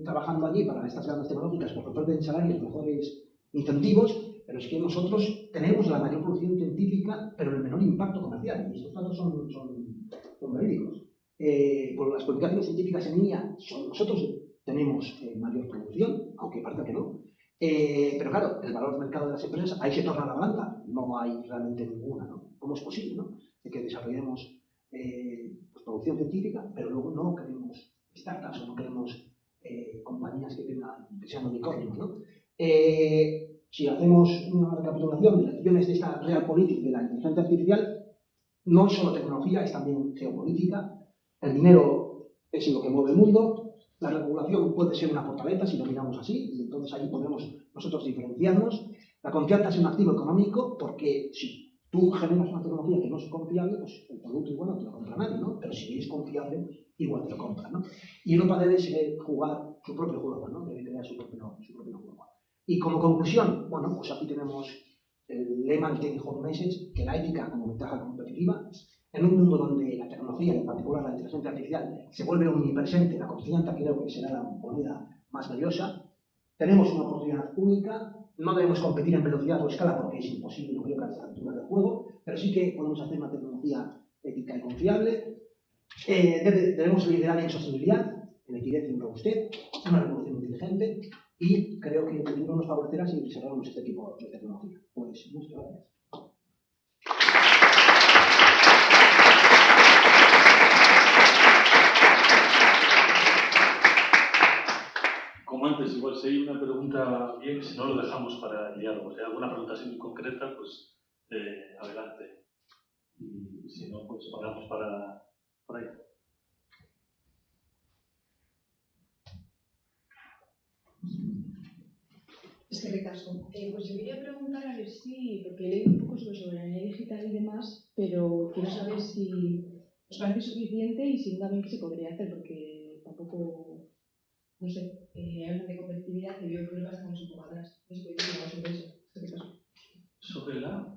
Speaker 3: trabajando allí para estas grandes tecnológicas porque ofrecen salarios, mejores incentivos, pero es que nosotros tenemos la mayor producción científica, pero el menor impacto comercial. Y estos datos son verídicos. Por las publicaciones científicas en línea, nosotros tenemos mayor producción, aunque parece que no. Pero claro, el valor del mercado de las empresas, ahí se torna la balanza. No hay realmente ninguna, ¿no? ¿Cómo es posible, no? De que desarrollemos pues, producción científica, pero luego no queremos startups o no queremos compañías que sean unicornios, ¿no? Si hacemos una recapitulación de las acciones de esta realpolitik de la inteligencia artificial, no es solo tecnología, es también geopolítica. El dinero es lo que mueve el mundo. La regulación puede ser una fortaleza si lo miramos así, y entonces ahí podemos nosotros diferenciarnos. La confianza es un activo económico porque si tú generas una tecnología que no es confiable, pues el producto igual no te lo compra nadie, ¿no? Pero si es confiable, pues igual te lo compra, ¿no? Y Europa debe jugar su propio juego, ¿no? Debe crear su propio juego. Y como conclusión, bueno, pues aquí tenemos el lema del Take Home Message, que la ética como ventaja competitiva, en un mundo donde la tecnología, y en particular la inteligencia artificial, se vuelve omnipresente, la confianza creo que será la moneda más valiosa. Tenemos una oportunidad única, no debemos competir en velocidad o escala porque es imposible, no creo que a esta altura del juego, pero sí que podemos hacer una tecnología ética y confiable. Debemos liderar en sostenibilidad, en equidad y en robustez, una revolución inteligente, y creo que el futuro nos favorecerá si desarrollamos este tipo de tecnología. Pues muchas gracias.
Speaker 2: Como antes, igual si hay una pregunta bien, si no lo dejamos para el diálogo. Si hay alguna pregunta así muy concreta, pues adelante. Y si no, pues paramos para ahí.
Speaker 4: Es que ricasco. Pues yo quería preguntar a ver si, porque he leído un poco sobre soberanía digital y demás, pero quiero saber si os parece suficiente y si también que se podría hacer, porque tampoco, no sé, hablan de competitividad y veo problemas que estamos un poco atrás. No sé qué decir sobre eso.
Speaker 2: Sobre la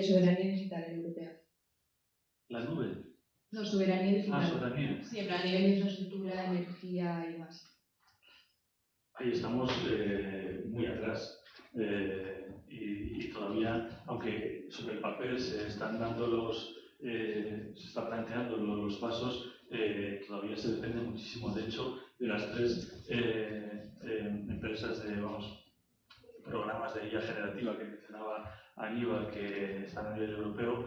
Speaker 4: soberanía digital europea.
Speaker 2: la nube.
Speaker 4: No, soberanía digital.
Speaker 2: Soberanía.
Speaker 4: Siempre a nivel de infraestructura, energía y demás.
Speaker 2: Ahí estamos muy atrás y todavía, aunque sobre el papel se están dando se está planteando los pasos, todavía se depende muchísimo. De hecho, de las tres empresas de, programas de IA generativa que mencionaba Aníbal, que están a nivel europeo,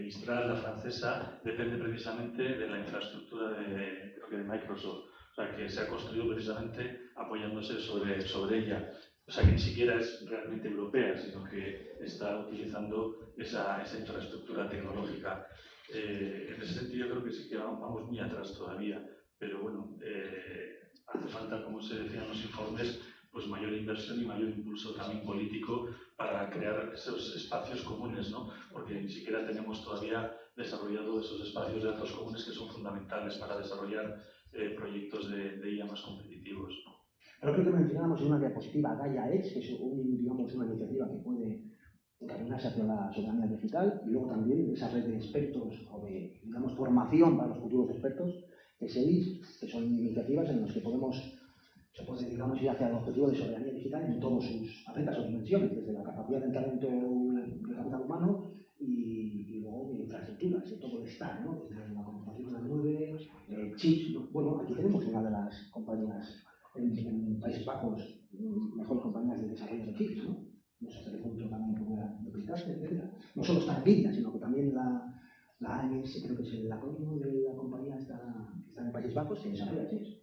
Speaker 2: Mistral, la francesa, depende precisamente de la infraestructura creo que de Microsoft. O sea, que se ha construido precisamente apoyándose sobre ella. O sea, que ni siquiera es realmente europea, sino que está utilizando esa infraestructura tecnológica. En ese sentido, creo que sí que vamos muy atrás todavía. Pero bueno, hace falta, como se decía en los informes, pues mayor inversión y mayor impulso también político para crear esos espacios comunes, ¿no? Porque ni siquiera tenemos todavía desarrollado esos espacios de datos comunes que son fundamentales para desarrollar proyectos de IA más competitivos, ¿no?
Speaker 3: Pero creo que mencionábamos en una diapositiva Gaia-X, que es una iniciativa que puede encaminarse hacia la soberanía digital, y luego también esa red de expertos o de, formación para los futuros expertos, SEIS, que son iniciativas en las que se puede, ir hacia el objetivo de soberanía digital en todas sus facetas o dimensiones, desde la capacidad del talento del capital humano, y luego de infraestructuras, y todo está, ¿no? Desde la computación de la nube, chips. Bueno, aquí tenemos una de las compañías en Países Bajos, mejores compañías de desarrollo de chips, ¿no? No sé hasta qué punto también pudiera duplicarse, etc. No solo está Nvidia, sino que también la AMS, creo que es el acrónimo de la compañía, está en Países Bajos, que desarrolla chips.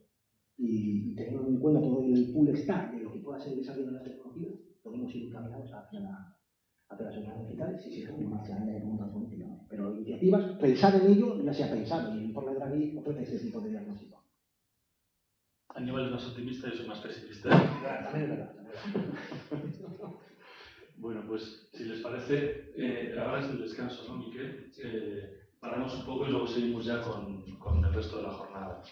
Speaker 3: Y teniendo en cuenta todo el pool stack de lo que pueda ser el desarrollo de las tecnologías, podemos ir encaminados hacia las sociedades digitales y si se en marcha de voluntad política. Pero iniciativas, pensar en ello ya se ha pensado y el informe de Draghi ofrece este tipo de diagnóstico.
Speaker 2: Aníbal es más optimista y yo soy más pesimista.
Speaker 3: También es verdad.
Speaker 2: Bueno, pues si les parece, ahora es el descanso, ¿no, Miquel? Paramos un poco y luego seguimos ya con el resto de la jornada.